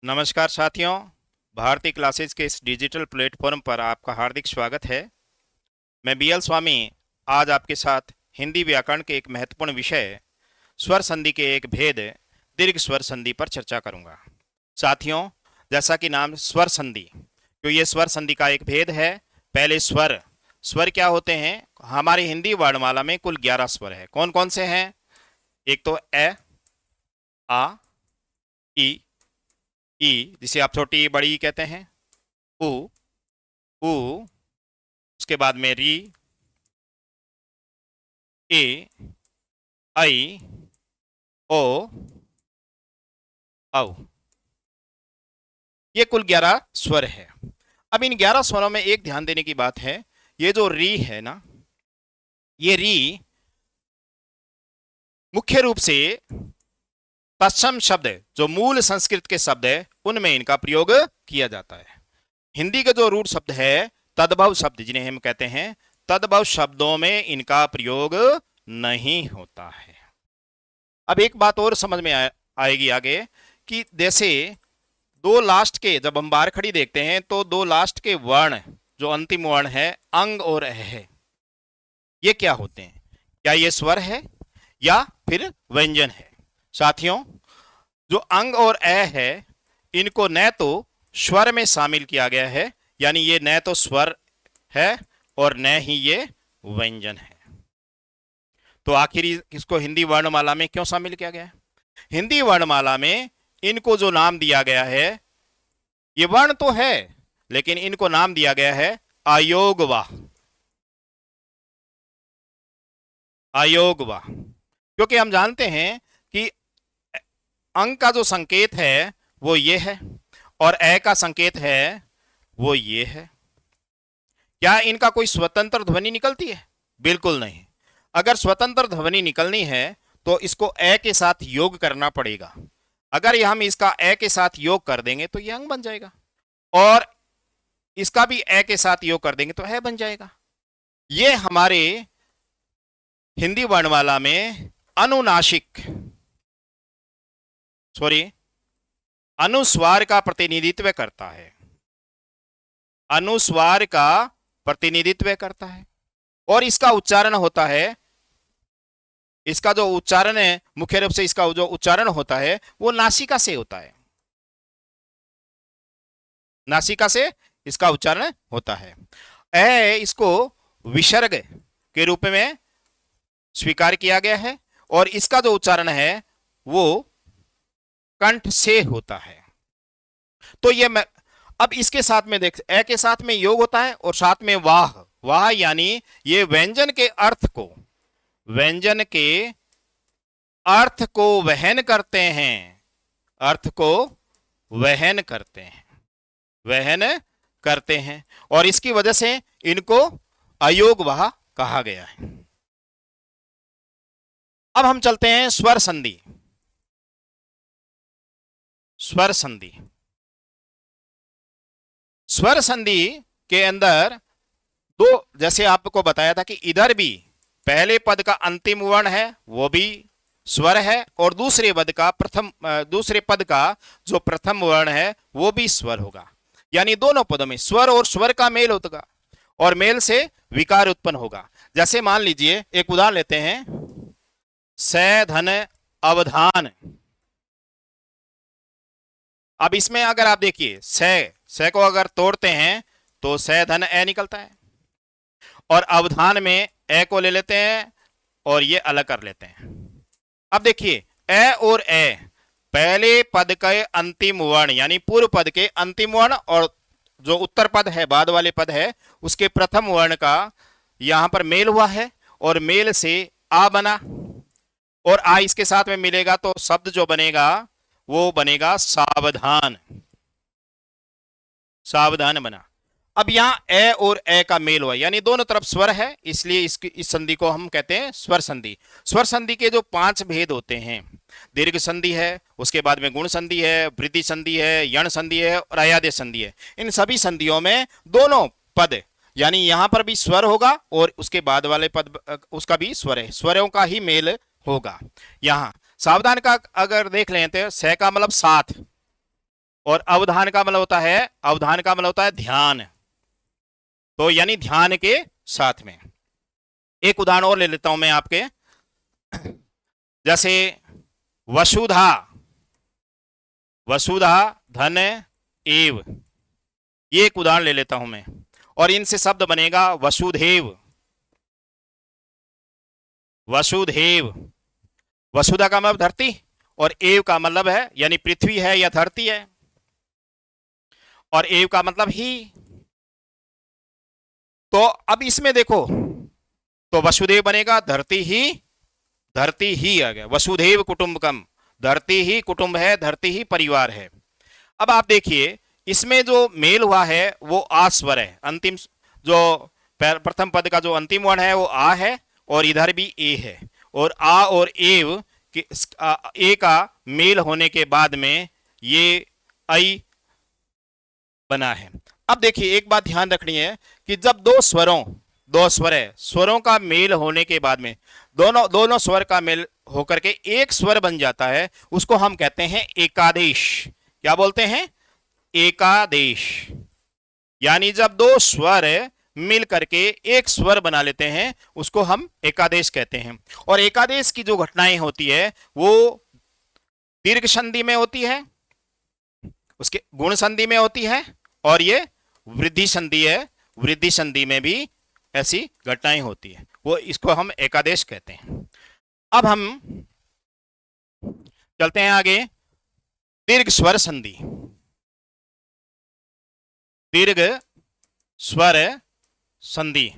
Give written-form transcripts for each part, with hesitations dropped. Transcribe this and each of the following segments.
नमस्कार साथियों। भारती क्लासेस के इस डिजिटल प्लेटफॉर्म पर आपका हार्दिक स्वागत है। मैं बीएल स्वामी आज आपके साथ हिंदी व्याकरण के एक महत्वपूर्ण विषय स्वर संधि के एक भेद दीर्घ स्वर संधि पर चर्चा करूंगा। साथियों, जैसा कि नाम स्वर संधि, तो ये स्वर संधि का एक भेद है। पहले स्वर स्वर क्या होते हैं? हमारी हिंदी वर्णमाला में कुल 11 स्वर है। कौन कौन से हैं? एक तो ए, आ, ई, ई जिसे आप छोटी बड़ी कहते हैं, उ, ऊ, उसके बाद में री, ए, आई, ओ, औ। ये कुल 11 स्वर है। अब इन 11 स्वरों में एक ध्यान देने की बात है, ये जो री है ना, ये री मुख्य रूप से तत्सम शब्द जो मूल संस्कृत के शब्द है उनमें इनका प्रयोग किया जाता है। हिंदी का जो रूट शब्द है तद्भव शब्द जिन्हें हम कहते हैं, तद्भव शब्दों में इनका प्रयोग नहीं होता है। अब एक बात और समझ में आएगी आगे कि जैसे दो लास्ट के जब हम बार खड़ी देखते हैं तो दो लास्ट के वर्ण जो अंतिम वर्ण है अंग और अ है, ये क्या होते हैं? क्या ये स्वर है या फिर व्यंजन है? साथियों, जो अंग और अ है इनको न तो स्वर में शामिल किया गया है, यानी ये न तो स्वर है और न ही ये व्यंजन है। तो आखिर इसको हिंदी वर्णमाला में क्यों शामिल किया गया है? हिंदी वर्णमाला में इनको जो नाम दिया गया है, ये वर्ण तो है लेकिन इनको नाम दिया गया है अयोगवा। अयोगवा, क्योंकि हम जानते हैं कि अंग का जो संकेत है वो ये है और अ का संकेत है वो ये है। क्या इनका कोई स्वतंत्र ध्वनि निकलती है? बिल्कुल नहीं। अगर स्वतंत्र ध्वनि निकलनी है तो इसको अ के साथ योग करना पड़ेगा। अगर हम इसका अ के साथ योग कर देंगे तो यह अंग बन जाएगा, और इसका भी अ के साथ योग कर देंगे तो अ बन जाएगा। ये हमारे हिंदी वर्णमाला में अनुनासिक अनुस्वार का प्रतिनिधित्व करता है। अनुस्वार का प्रतिनिधित्व करता है और इसका उच्चारण होता है, इसका जो उच्चारण है मुख्य रूप से इसका जो उच्चारण होता है वो नासिका से होता है। नासिका से इसका उच्चारण होता है। इसको विसर्ग के रूप में स्वीकार किया गया है और इसका जो उच्चारण है वो कंठ से होता है। तो ये अब इसके साथ में देख, अ के साथ में योग होता है और साथ में वाह। वाह यानी ये व्यंजन के अर्थ को, व्यंजन के अर्थ को वहन करते हैं, अर्थ को वहन करते हैं, वहन करते हैं, और इसकी वजह से इनको अयोगवाह कहा गया है। अब हम चलते हैं स्वर संधि। स्वर संधि, स्वर संधि के अंदर दो, जैसे आपको बताया था कि इधर भी पहले पद का अंतिम वर्ण है वो भी स्वर है और दूसरे पद का जो प्रथम वर्ण है वो भी स्वर होगा। यानी दोनों पदों में स्वर और स्वर का मेल होगा और मेल से विकार उत्पन्न होगा। जैसे मान लीजिए एक उदाहरण लेते हैं, स धन अवधान। अब इसमें अगर आप देखिए स को अगर तोड़ते हैं तो स धन ए निकलता है, और अवधान में ए को ले लेते हैं और ये अलग कर लेते हैं। अब देखिए ए और ए पहले पद के अंतिम वर्ण यानी पूर्व पद के अंतिम वर्ण और जो उत्तर पद है बाद वाले पद है उसके प्रथम वर्ण का यहां पर मेल हुआ है और मेल से आ बना, और आ इसके साथ में मिलेगा तो शब्द जो बनेगा वो बनेगा सावधान। सावधान बना। अब यहां ए और ए का मेल हुआ यानी दोनों तरफ स्वर है, इसलिए इस संधि को हम कहते हैं स्वर संधि। स्वर संधि के जो 5 भेद होते हैं, दीर्घ संधि है, उसके बाद में गुण संधि है, वृद्धि संधि है, यण संधि है और अयादेय संधि है। इन सभी संधियों में दोनों पद यानी यहां पर भी स्वर होगा और उसके बाद वाले पद उसका भी स्वर है, स्वरों का ही मेल होगा। यहां सावधान का अगर देख लेते हैं, स का मतलब साथ, और अवधान का मतलब होता है, अवधान का मतलब होता है ध्यान, तो यानी ध्यान के साथ में। एक उदाहरण और ले लेता हूं मैं आपके, जैसे वसुधा, वसुधा धन एव, ये एक उदाहरण ले लेता हूं मैं, और इनसे शब्द बनेगा वसुधैव, वसुधैव। वसुधा का मतलब धरती, और एव का मतलब है यानी पृथ्वी है या धरती है, और एव का मतलब ही। तो अब इसमें देखो, तो वसुदेव बनेगा धरती ही, धरती ही आ गया, वसुधैव कुटुंबकम, धरती ही कुटुंब है, धरती ही परिवार है। अब आप देखिए इसमें जो मेल हुआ है वो आ स्वर है, अंतिम जो प्रथम पद का जो अंतिम वर्ण है वो आ है, और इधर भी ए है, और आ और एव ए का मेल होने के बाद में ये आई बना है। अब देखिए एक बात ध्यान रखनी है कि जब दो स्वरों, दो स्वर है, स्वरों का मेल होने के बाद में दोनों स्वर का मेल होकर के एक स्वर बन जाता है, उसको हम कहते हैं एकादेश। क्या बोलते हैं? एकादेश। यानी जब दो स्वर मिल करके एक स्वर बना लेते हैं उसको हम एकादेश कहते हैं। और एकादेश की जो घटनाएं होती है वो दीर्घ संधि में होती है, उसके गुण संधि में होती है, और ये वृद्धि संधि है, वृद्धि संधि में भी ऐसी घटनाएं होती है, वो इसको हम एकादेश कहते हैं। अब हम चलते हैं आगे, दीर्घ स्वर संधि। दीर्घ स्वर संधि,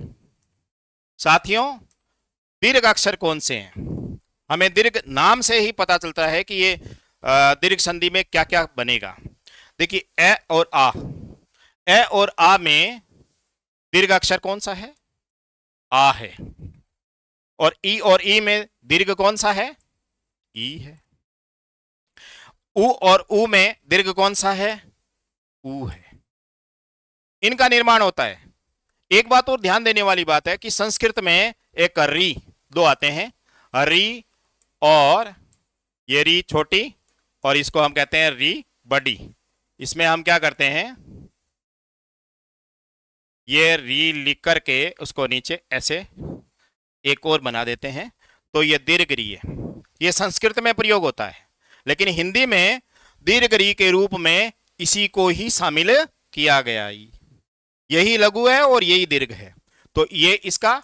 साथियों दीर्घ अक्षर कौन से हैं? हमें दीर्घ नाम से ही पता चलता है कि ये दीर्घ संधि में क्या क्या बनेगा। देखिए ए और आ, ए और आ में दीर्घ अक्षर कौन सा है? आ है। और ई में दीर्घ कौन सा है? ई है। उ और ऊ में दीर्घ कौन सा है? ऊ है। इनका निर्माण होता है। एक बात और ध्यान देने वाली बात है कि संस्कृत में एक री, दो आते हैं, री और ये री छोटी, और इसको हम कहते हैं री बड़ी। इसमें हम क्या करते हैं, ये री लिख करके उसको नीचे ऐसे एक और बना देते हैं, तो ये दीर्घ री है। ये संस्कृत में प्रयोग होता है, लेकिन हिंदी में दीर्घ री के रूप में इसी को ही शामिल किया गया। यही लघु है और यही दीर्घ है, तो ये इसका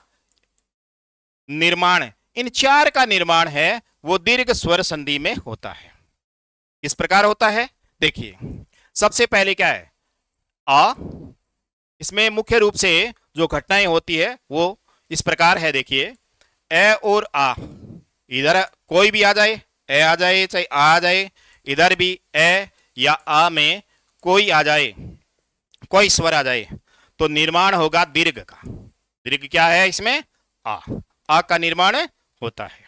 निर्माण, इन चार का निर्माण है वो दीर्घ स्वर संधि में होता है। किस प्रकार होता है देखिए, सबसे पहले क्या है? आ। इसमें मुख्य रूप से जो घटनाएं होती है वो इस प्रकार है, देखिए ए और आ, इधर कोई भी आ जाए, ए आ जाए चाहे आ जाए, इधर भी ए या आ में कोई आ जाए, कोई स्वर आ जाए, तो निर्माण होगा दीर्घ का। दीर्घ क्या है इसमें? आ का निर्माण होता है।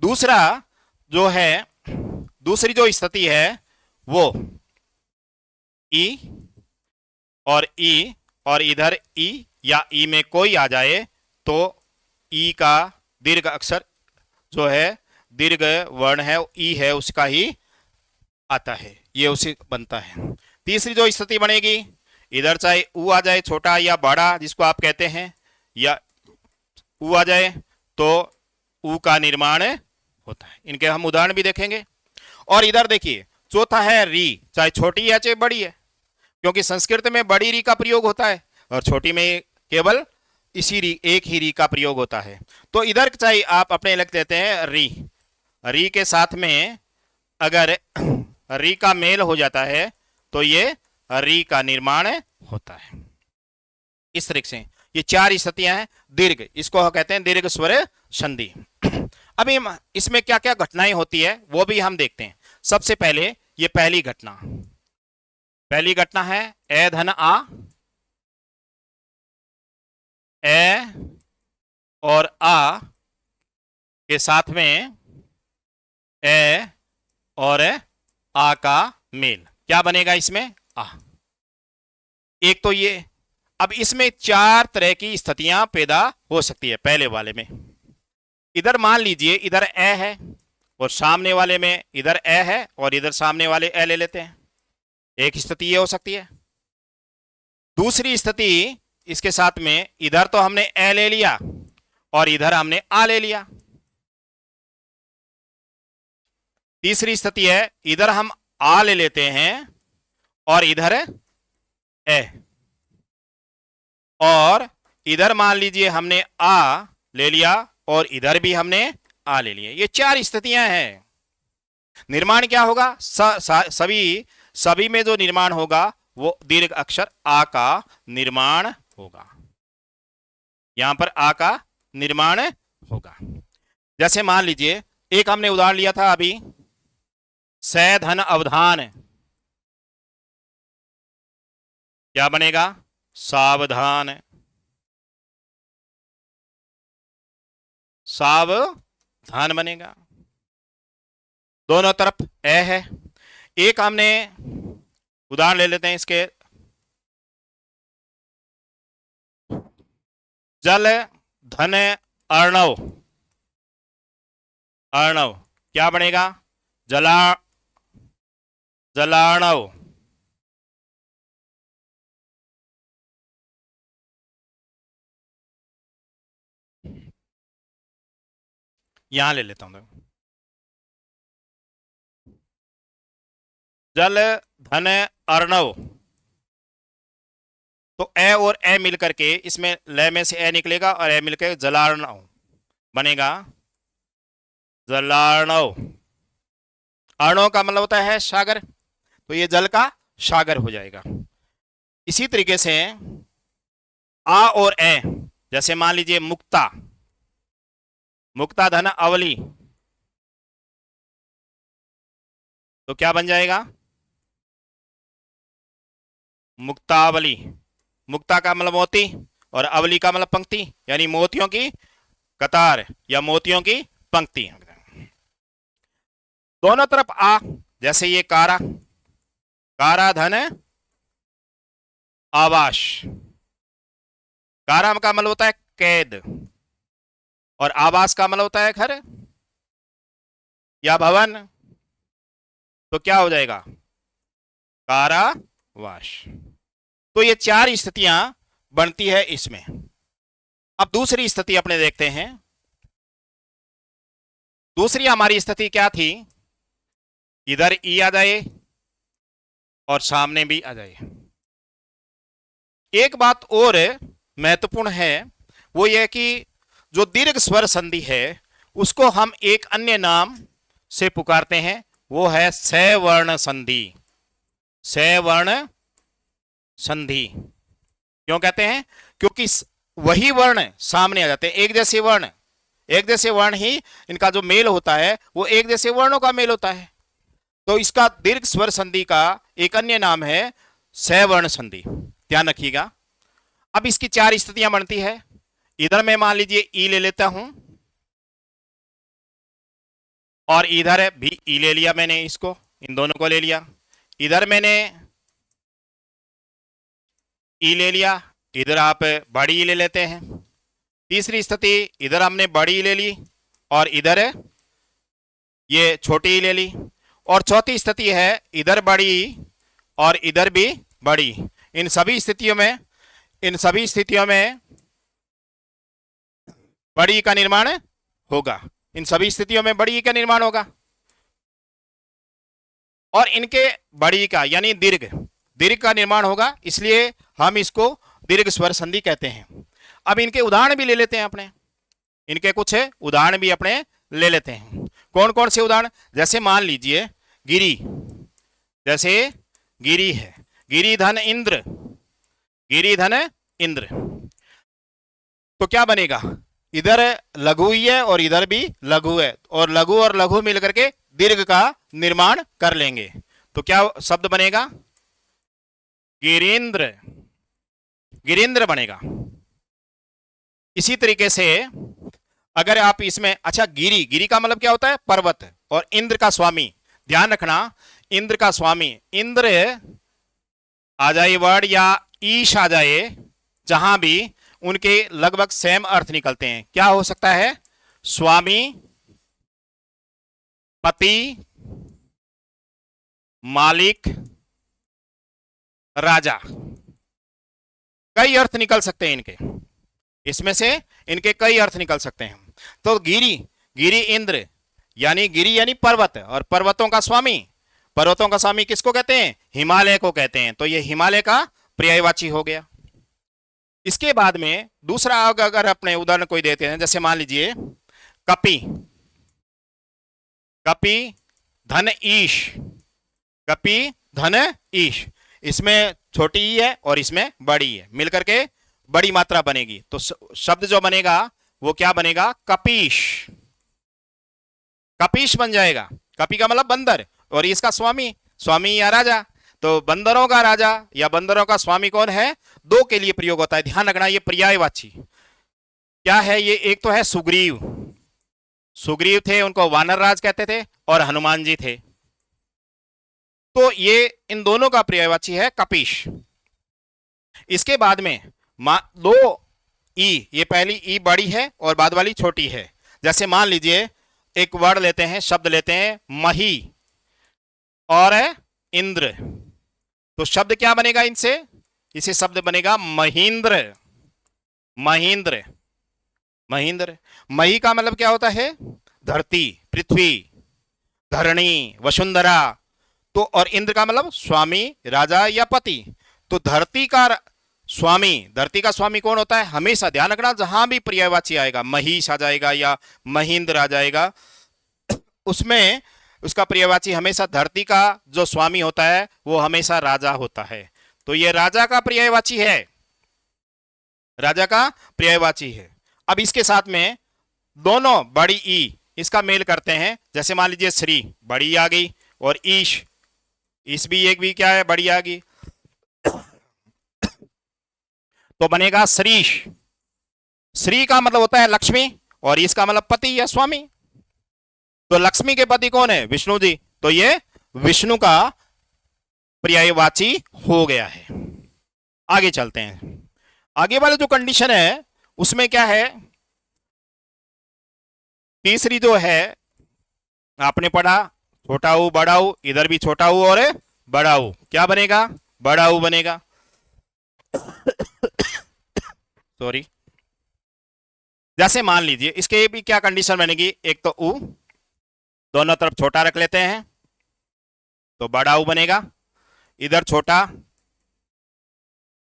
दूसरा जो है, दूसरी जो स्थिति है वो ई, और इधर ई या ई में कोई आ जाए तो ई का दीर्घ अक्षर जो है, दीर्घ वर्ण है ई है, उसका ही आता है, ये उसी बनता है। तीसरी जो स्थिति बनेगी, इधर चाहे ऊ आ जाए छोटा या बड़ा जिसको आप कहते हैं, या ऊ आ जाए तो ऊ का निर्माण होता है। इनके हम उदाहरण भी देखेंगे। और इधर देखिए चौथा है री, चाहे छोटी है चाहे बड़ी है, क्योंकि संस्कृत में बड़ी री का प्रयोग होता है और छोटी में केवल इसी री, एक ही री का प्रयोग होता है। तो इधर चाहे आप अपने लिख देते हैं री, री के साथ में अगर री का मेल हो जाता है तो ये री का निर्माण होता है। इस तरीके से ये चार स्थितियां हैं दीर्घ, इसको कहते हैं दीर्घ स्वर संधि। अभी इसमें क्या क्या घटनाएं होती है वो भी हम देखते हैं। सबसे पहले ये पहली घटना है ए धन आ, ए और आ के साथ में ए और आ का मेल, क्या बनेगा इसमें? आ। एक तो ये, अब इसमें चार तरह की स्थितियां पैदा हो सकती है। पहले वाले में इधर मान लीजिए इधर ए है और सामने वाले में इधर ए है और इधर सामने वाले ए ले लेते हैं, एक स्थिति ये हो सकती है। दूसरी स्थिति इसके साथ में इधर तो हमने ए ले लिया और इधर हमने आ ले लिया। तीसरी स्थिति है इधर हम आ ले लेते हैं और इधर ए, और इधर मान लीजिए हमने आ ले लिया और इधर भी हमने आ ले लिया। ये चार स्थितियां हैं। निर्माण क्या होगा? सभी में जो निर्माण होगा वो दीर्घ अक्षर आ का निर्माण होगा। यहां पर आ का निर्माण होगा। जैसे मान लीजिए एक हमने उदाहरण लिया था अभी, सै धन अवधान, क्या बनेगा? सावधान। सावधान बनेगा। दोनों तरफ ए है। एक हमने उदाहरण ले लेते हैं इसके, जल धन अर्णव। अर्णव क्या बनेगा? जलार्णव। यहां ले लेता हूं, जल धन अर्णव। तो ए और ए मिलकर के इसमें ल में से ए निकलेगा और ए मिलकर जलार्णव बनेगा। जलार्णव। अर्णव का मतलब होता है सागर, तो ये जल का सागर हो जाएगा। इसी तरीके से आ और ए, जैसे मान लीजिए मुक्ता, मुक्ता धन अवली, तो क्या बन जाएगा? मुक्तावली। मुक्ता का मतलब मोती और अवली का मतलब पंक्ति, यानी मोतियों की कतार या मोतियों की पंक्ति। दोनों तरफ आ, जैसे ये कारा, कारा धन आवास। कारा का मतलब होता है कैद और आवास का मतलब होता है घर या भवन, तो क्या हो जाएगा? कारावास। तो ये चार स्थितियां बनती है इसमें। अब दूसरी स्थिति अपने देखते हैं। दूसरी हमारी स्थिति क्या थी? इधर ई आ जाए और सामने भी आ जाए। एक बात और महत्वपूर्ण है, वो यह कि जो दीर्घ स्वर संधि है उसको हम एक अन्य नाम से पुकारते हैं, वो है सवर्ण संधि। सवर्ण संधि क्यों कहते हैं? क्योंकि वही वर्ण सामने आ जाते हैं, एक जैसे वर्ण। एक जैसे वर्ण ही इनका जो मेल होता है वो एक जैसे वर्णों का मेल होता है। तो इसका दीर्घ स्वर संधि का एक अन्य नाम है सवर्ण संधि। ध्यान रखिएगा। अब इसकी चार स्थितियां बनती है। इधर मैं मान लीजिए ई ले लेता हूं और इधर भी ई ले लिया मैंने, इसको, इन दोनों को ले लिया। इधर मैंने ई ले लिया, इधर आप बड़ी ई ले लेते हैं। तीसरी स्थिति, इधर हमने बड़ी ई ले ली और इधर ये छोटी ई ले ली। और चौथी स्थिति है इधर बड़ी और इधर भी बड़ी। इन सभी स्थितियों में बड़ी का निर्माण होगा। इन सभी स्थितियों में बड़ी का निर्माण होगा और इनके बड़ी का यानी दीर्घ का निर्माण होगा, इसलिए हम इसको दीर्घ स्वर संधि कहते हैं। अब इनके उदाहरण भी ले लेते हैं अपने, इनके कुछ उदाहरण भी अपने ले लेते हैं। कौन कौन से उदाहरण? जैसे मान लीजिए गिरी, जैसे गिरी है, गिरी धन इंद्र, गिरी धन इंद्र, तो क्या बनेगा? इधर लघु ही है और इधर भी लघु है, और लघु मिलकर के दीर्घ का निर्माण कर लेंगे, तो क्या शब्द बनेगा? गिरीन्द्र, गिरीन्द्र बनेगा। इसी तरीके से अगर आप इसमें, अच्छा गिरी का मतलब क्या होता है? पर्वत, और इंद्र का स्वामी। ध्यान रखना, इंद्र का स्वामी, इंद्र आ जाए वर्ड या ईश आ जाए, जहां भी उनके लगभग सेम अर्थ निकलते हैं। क्या हो सकता है? स्वामी, पति, मालिक, राजा। कई अर्थ निकल सकते हैं इनके, इसमें से इनके कई अर्थ निकल सकते हैं। तो गिरी, गिरी इंद्र, यानी गिरी यानी पर्वत, और पर्वतों का स्वामी, पर्वतों का स्वामी किसको कहते हैं? हिमालय को कहते हैं। तो ये हिमालय का पर्यायवाची हो गया। इसके बाद में दूसरा अगर अपने उदाहरण कोई देते हैं, जैसे मान लीजिए कपि, कपि धन ईश, कपि धन ईश, इसमें छोटी ई है और इसमें बड़ी है, मिलकर के बड़ी मात्रा बनेगी। तो शब्द जो बनेगा वो क्या बनेगा? कपीश, कपीश बन जाएगा। कपि का मतलब बंदर, और इसका स्वामी, स्वामी या राजा। तो बंदरों का राजा या बंदरों का स्वामी कौन है? दो के लिए प्रयोग होता है, ध्यान रखना। ये पर्यायवाची क्या है? ये एक तो है सुग्रीव, सुग्रीव थे, उनको वानर राज कहते थे, और हनुमान जी थे। तो ये इन दोनों का पर्यायवाची है कपीश। इसके बाद में दो ई, ये पहली ई बड़ी है और बाद वाली छोटी है। जैसे मान लीजिए एक वर्ड लेते हैं, शब्द लेते हैं मही और इंद्र, तो शब्द क्या बनेगा इनसे? इसे शब्द बनेगा महेंद्र, महेंद्र, महेंद्र। मही का मतलब क्या होता है? धरती, पृथ्वी, धरणी, वसुंधरा। तो और इंद्र का मतलब स्वामी, राजा या पति। तो धरती का स्वामी, धरती का स्वामी कौन होता है? हमेशा ध्यान रखना, जहां भी पर्यायवाची आएगा, महिष आ जाएगा या महेंद्र आ जाएगा, उसमें उसका पर्यायवाची हमेशा धरती का जो स्वामी होता है वो हमेशा राजा होता है। तो ये राजा का पर्यायवाची है, राजा का पर्यायवाची है। अब इसके साथ में दोनों बड़ी ई, इसका मेल करते हैं। जैसे मान लीजिए श्री, बड़ी आ गई, और ईश, इस भी एक भी क्या है? बड़ी आ गई, तो बनेगा श्रीश। श्री का मतलब होता है लक्ष्मी, और इसका मतलब पति या स्वामी। तो लक्ष्मी के पति कौन है? विष्णु जी। तो ये विष्णु का पर्यायवाची हो गया है। आगे चलते हैं। आगे वाले जो कंडीशन है उसमें क्या है? तीसरी जो है आपने पढ़ा, छोटा ऊ बड़ा ऊ, इधर भी छोटा ऊ और बड़ा ऊ, क्या बनेगा? बड़ा ऊ बनेगा। सॉरी। जैसे मान लीजिए इसके भी क्या कंडीशन बनेगी? एक तो ऊ, दोनों तरफ छोटा रख लेते हैं तो बड़ा ऊ बनेगा, इधर छोटा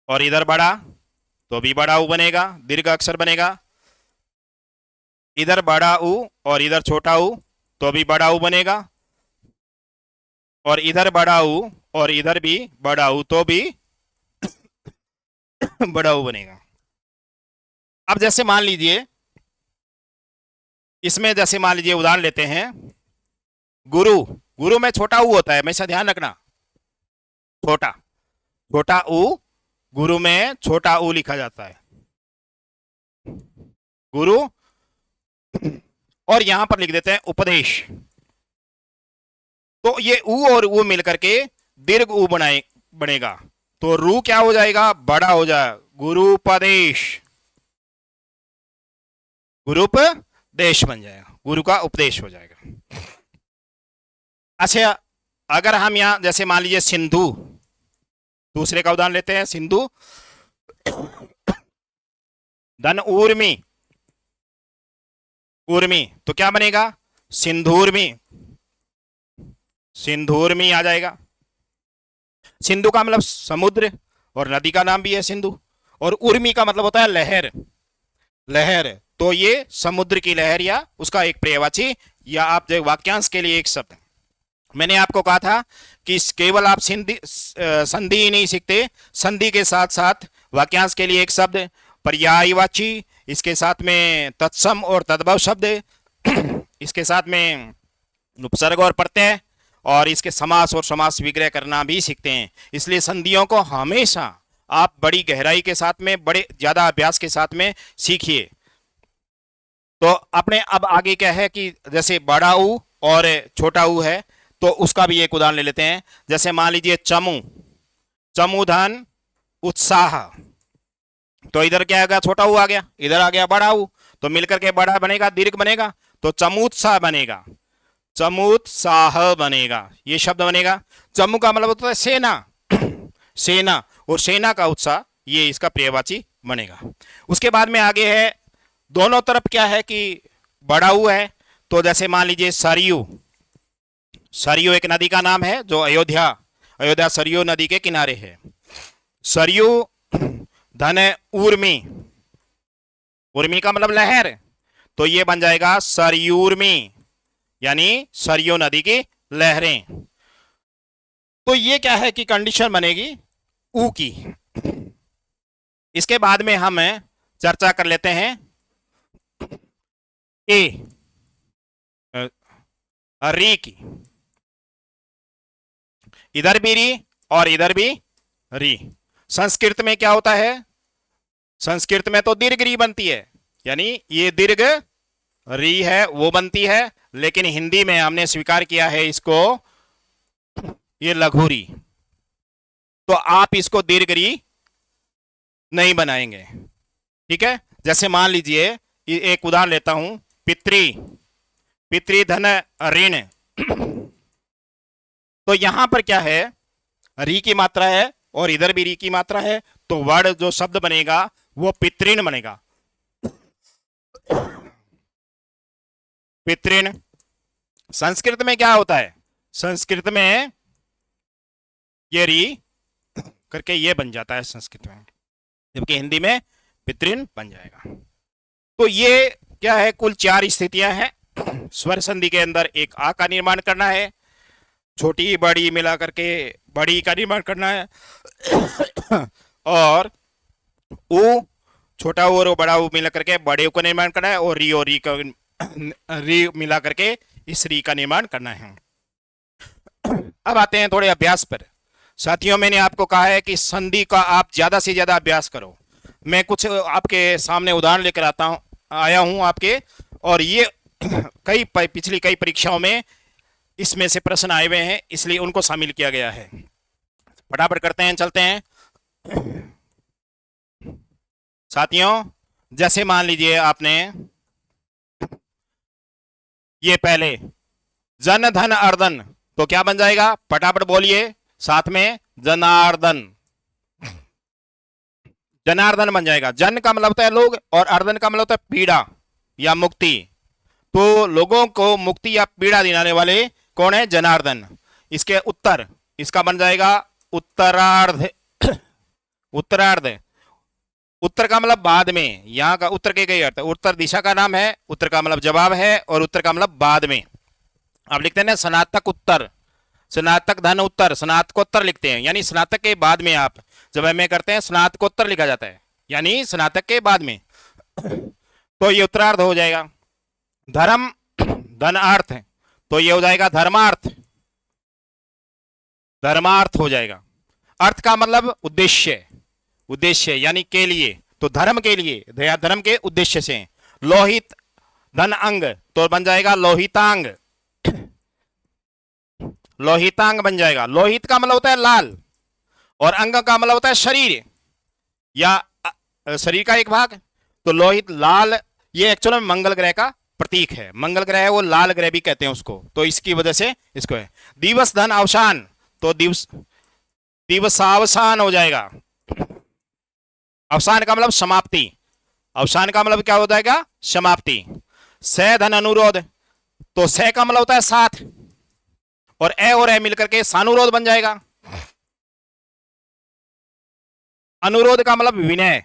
और इधर बड़ा तो भी बड़ा ऊ बनेगा, दीर्घ अक्षर बनेगा। इधर बड़ा ऊ और इधर छोटा ऊ तो भी बड़ा ऊ बनेगा, और इधर बड़ा ऊ और इधर भी बड़ा ऊ तो भी बड़ा ऊ बनेगा। अब जैसे मान लीजिए इसमें, जैसे मान लीजिए उदाहरण लेते हैं गुरु, गुरु में छोटा ऊ होता है, हमेशा ध्यान रखना, छोटा, छोटा ऊ, गुरु में छोटा ऊ लिखा जाता है, गुरु। और यहां पर लिख देते हैं उपदेश। तो ये ऊ और ऊ मिलकर के दीर्घ ऊ बनेगा, तो रू क्या हो जाएगा? बड़ा हो जाएगा, गुरुपदेश, गुरुपदेश बन जाएगा, गुरु का उपदेश हो जाएगा। अच्छा, अगर हम यहां जैसे मान लीजिए सिंधु, दूसरे का उदाहरण लेते हैं, सिंधु धन ऊर्मी, ऊर्मी, तो क्या बनेगा? सिंधूर्मी, सिंधूर्मी आ जाएगा। सिंधु का मतलब समुद्र, और नदी का नाम भी है सिंधु, और उर्मी का मतलब होता है लहर, लहर। तो ये समुद्र की लहर या उसका एक पर्यायवाची, या आप जो वाक्यांश के लिए एक शब्द। मैंने आपको कहा था कि केवल आप संधि ही नहीं सीखते, संधि के साथ साथ वाक्यांश के लिए एक शब्द, पर्यायवाची, इसके साथ में तत्सम और तद्भव शब्द, इसके साथ में उपसर्ग और प्रत्यय, और इसके समास और समास विग्रह करना भी सीखते हैं। इसलिए संधियों को हमेशा आप बड़ी गहराई के साथ में, बड़े ज्यादा अभ्यास के साथ में सीखिए। तो अपने अब आगे क्या है कि जैसे बड़ा ऊ और छोटा ऊ है, तो उसका भी एक उदाहरण ले लेते हैं। जैसे मान लीजिए चमू, चमुधन उत्साह, तो इधर क्या आ गया? छोटा ऊ आ गया, इधर आ गया बड़ा ऊ, तो मिलकर के बड़ा बनेगा, दीर्घ बनेगा, तो चमुत्साह बनेगा, चमुत्साह बनेगा, ये शब्द बनेगा। चमू का मतलब होता है सेना, सेना, और सेना का उत्साह, ये इसका पर्यायवाची बनेगा। उसके बाद में आगे है, दोनों तरफ क्या है कि बढ़ाऊ है। तो जैसे मान लीजिए सरयू, सरयू एक नदी का नाम है जो अयोध्या सरयू नदी के किनारे है। सरयू धन ऊर्मी, उर्मी का मतलब लहर, तो ये बन जाएगा सरयूर्मी, यानी सरयू नदी की लहरें। तो ये क्या है कि कंडीशन बनेगी ऊ की। इसके बाद में हम चर्चा कर लेते हैं ए री की। इधर भी री और इधर भी री। संस्कृत में क्या होता है, संस्कृत में तो दीर्घ री बनती है, यानी ये दीर्घ री है वो बनती है, लेकिन हिंदी में हमने स्वीकार किया है इसको ये लघु री, तो आप इसको दीर्घ री नहीं बनाएंगे। ठीक है, जैसे मान लीजिए एक उदाहरण लेता हूं, पितृ, पितृ धन ऋण। तो यहां पर क्या है, री की मात्रा है और इधर भी री की मात्रा है, तो वर्ड जो शब्द बनेगा वो पितृण बनेगा। पितृण। संस्कृत में क्या होता है, संस्कृत में ये री करके ये बन जाता है संस्कृत में, जबकि हिंदी में पितृण बन जाएगा। तो ये क्या है, कुल 4 स्थितियां हैं। स्वर संधि के अंदर एक आ का निर्माण करना है, छोटी बड़ी मिला करके बड़ी का निर्माण करना है, और ऊ, छोटा ऊ और बड़ा ऊ मिला करके बड़े को निर्माण करना है, और री का री मिला करके इस री का निर्माण करना है। अब आते हैं थोड़े अभ्यास पर। साथियों, मैंने आपको कहा है कि संधि का आप ज्यादा से ज्यादा अभ्यास करो। मैं कुछ आपके सामने उदाहरण लेकर आया हूं आपके, और ये पिछली कई परीक्षाओं में इसमें से प्रश्न आए हुए हैं, इसलिए उनको शामिल किया गया है। फटाफट करते हैं, चलते हैं। साथियों, जैसे मान लीजिए आपने ये पहले जन धन अर्दन, तो क्या बन जाएगा, फटाफट बोलिए साथ में, जनार्दन, जनार्दन बन जाएगा। जन का मतलब होता है लोग और अर्दन का मतलब होता है पीड़ा या मुक्ति। तो लोगों को मुक्ति या पीड़ा दिलाने वाले कौन है, जनार्दन। इसके उत्तर, इसका बन जाएगा उत्तरार्ध। उत्तरार्ध, उत्तर का मतलब बाद में, यहां का उत्तर के कई अर्थ, उत्तर दिशा का नाम है, उत्तर का मतलब जवाब है, और उत्तर का मतलब बाद में। आप लिखते हैं ना स्नातक उत्तर, स्नातक धन उत्तर, स्नातकोत्तर लिखते हैं, यानी स्नातक के बाद में आप जब एमए करते हैं स्नातकोत्तर लिखा जाता है, यानी स्नातक के बाद में। तो ये उत्तरार्ध हो जाएगा। धर्म धनार्थ, तो ये हो जाएगा धर्मार्थ, धर्मार्थ हो जाएगा। अर्थ का मतलब उद्देश्य, उद्देश्य यानी के लिए, तो धर्म के लिए, धर्म के उद्देश्य से। लोहित धन अंग, तो बन जाएगा लोहितांग, लोहितांग बन जाएगा। लोहित का मतलब होता है लाल, और अंग का मतलब होता है शरीर या शरीर का एक भाग। तो लोहित लाल, ये एक्चुअल में मंगल ग्रह का प्रतीक है, मंगल ग्रह है वो लाल ग्रह भी कहते हैं उसको, तो इसकी वजह से इसको है। दिवस धन अवसान, तो दिवसावसान हो जाएगा। अवसान का मतलब समाप्ति, अवसान का मतलब क्या हो जाएगा, समाप्ति। सह धन अनुरोध, तो सह का मतलब होता है साथ, और ए मिलकर के सानुरोध बन जाएगा। अनुरोध का मतलब विनय,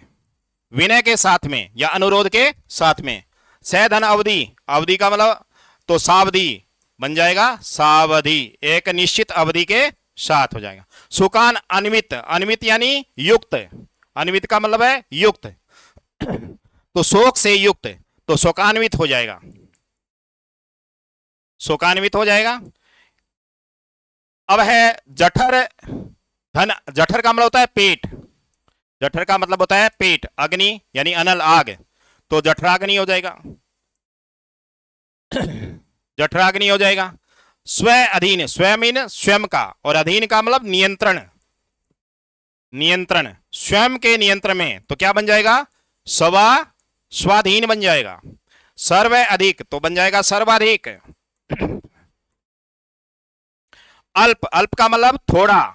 विनय के साथ में या अनुरोध के साथ में। सह धन अवधि, अवधि का मतलब तो सावधि बन जाएगा, सावधि, एक निश्चित अवधि के साथ हो जाएगा। सुकान अन्वित, अन्वित यानी युक्त, अन्वित का मतलब है युक्त, तो शोक से युक्त, तो शोकान्वित हो जाएगा, शोकान्वित हो जाएगा। अब है जठर धन, जठर का मतलब होता है पेट, जठर का मतलब होता है पेट। अग्नि यानी अनल आग, तो जठराग्नि हो जाएगा, जठराग्नि हो जाएगा। स्व अधीन, स्व मीन स्वयं का, और अधीन का मतलब नियंत्रण, नियंत्रण, स्वयं के नियंत्रण में, तो क्या बन जाएगा, स्वा स्वाधीन बन जाएगा। सर्व अधिक, तो बन जाएगा सर्वाधिक। अल्प, अल्प का मतलब थोड़ा,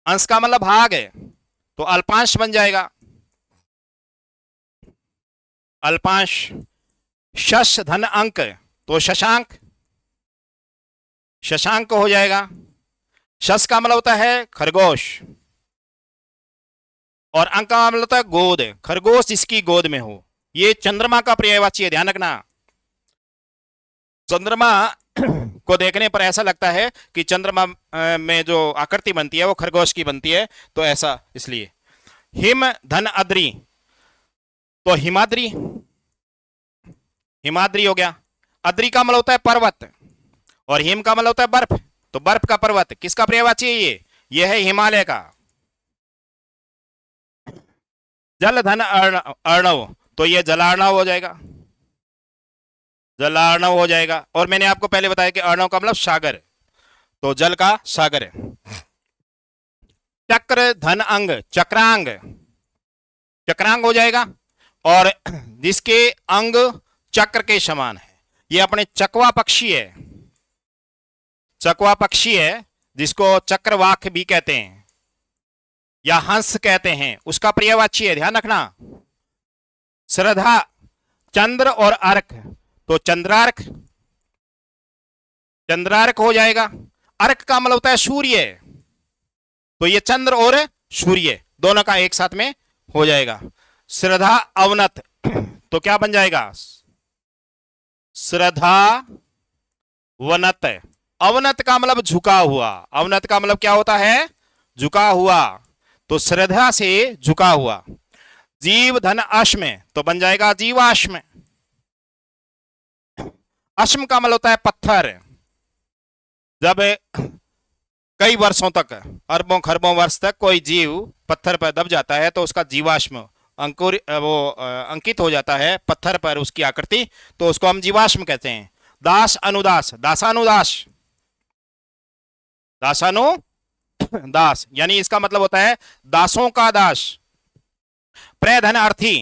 अंश का मतलब भाग है, तो अल्पांश बन जाएगा, अल्पांश। शश धन अंक, तो शशांक, शशांक हो जाएगा। शश का मतलब होता है खरगोश, और अंक का मतलब होता है गोद, खरगोश जिसकी गोद में हो। ये चंद्रमा का पर्यायवाची है, ध्यान रखना। चंद्रमा को देखने पर ऐसा लगता है कि चंद्रमा में जो आकृति बनती है वो खरगोश की बनती है, तो ऐसा इसलिए। हिम धन अद्री, तो हिमाद्री, हिमाद्री हो गया। अद्री का मतलब होता है पर्वत, और हिम का मतलब होता है बर्फ, तो बर्फ का पर्वत किसका पर्यायवाची है? ये है हिमालय का। जल धन अर्णव, तो ये जलार्णव हो जाएगा, जलार्णव हो जाएगा। और मैंने आपको पहले बताया कि अर्णव का मतलब सागर, तो जल का सागर है। चक्र धन अंग, चक्रांग, चक्रांग हो जाएगा, और जिसके अंग चक्र के समान है, ये अपने चकवा पक्षी है, चकवा पक्षी है जिसको चक्रवाक भी कहते हैं या हंस कहते हैं, उसका पर्यायवाची है, ध्यान रखना। श्रद्धा चंद्र और अर्क, तो चंद्रार्क, चंद्रार्क हो जाएगा। अर्क का मतलब होता है सूर्य, तो ये चंद्र और सूर्य दोनों का एक साथ में हो जाएगा। श्रद्धा अवनत, तो क्या बन जाएगा? श्रद्धा वनत। अवनत का मतलब झुका हुआ, अवनत का मतलब क्या होता है? झुका हुआ, तो श्रद्धा से झुका हुआ। जीव धन अश्म, तो बन जाएगा जीवाश्म। अश्म का मतलब होता है पत्थर, जब कई वर्षों तक, अरबों खरबों वर्ष तक कोई जीव पत्थर पर दब जाता है तो उसका जीवाश्म अंकुर वो अंकित हो जाता है पत्थर पर, उसकी आकृति, तो उसको हम जीवाश्म कहते हैं। दास अनुदास, दासानुदास, दासानु दास, यानी इसका मतलब होता है दासों का दास। प्रधन अर्थी,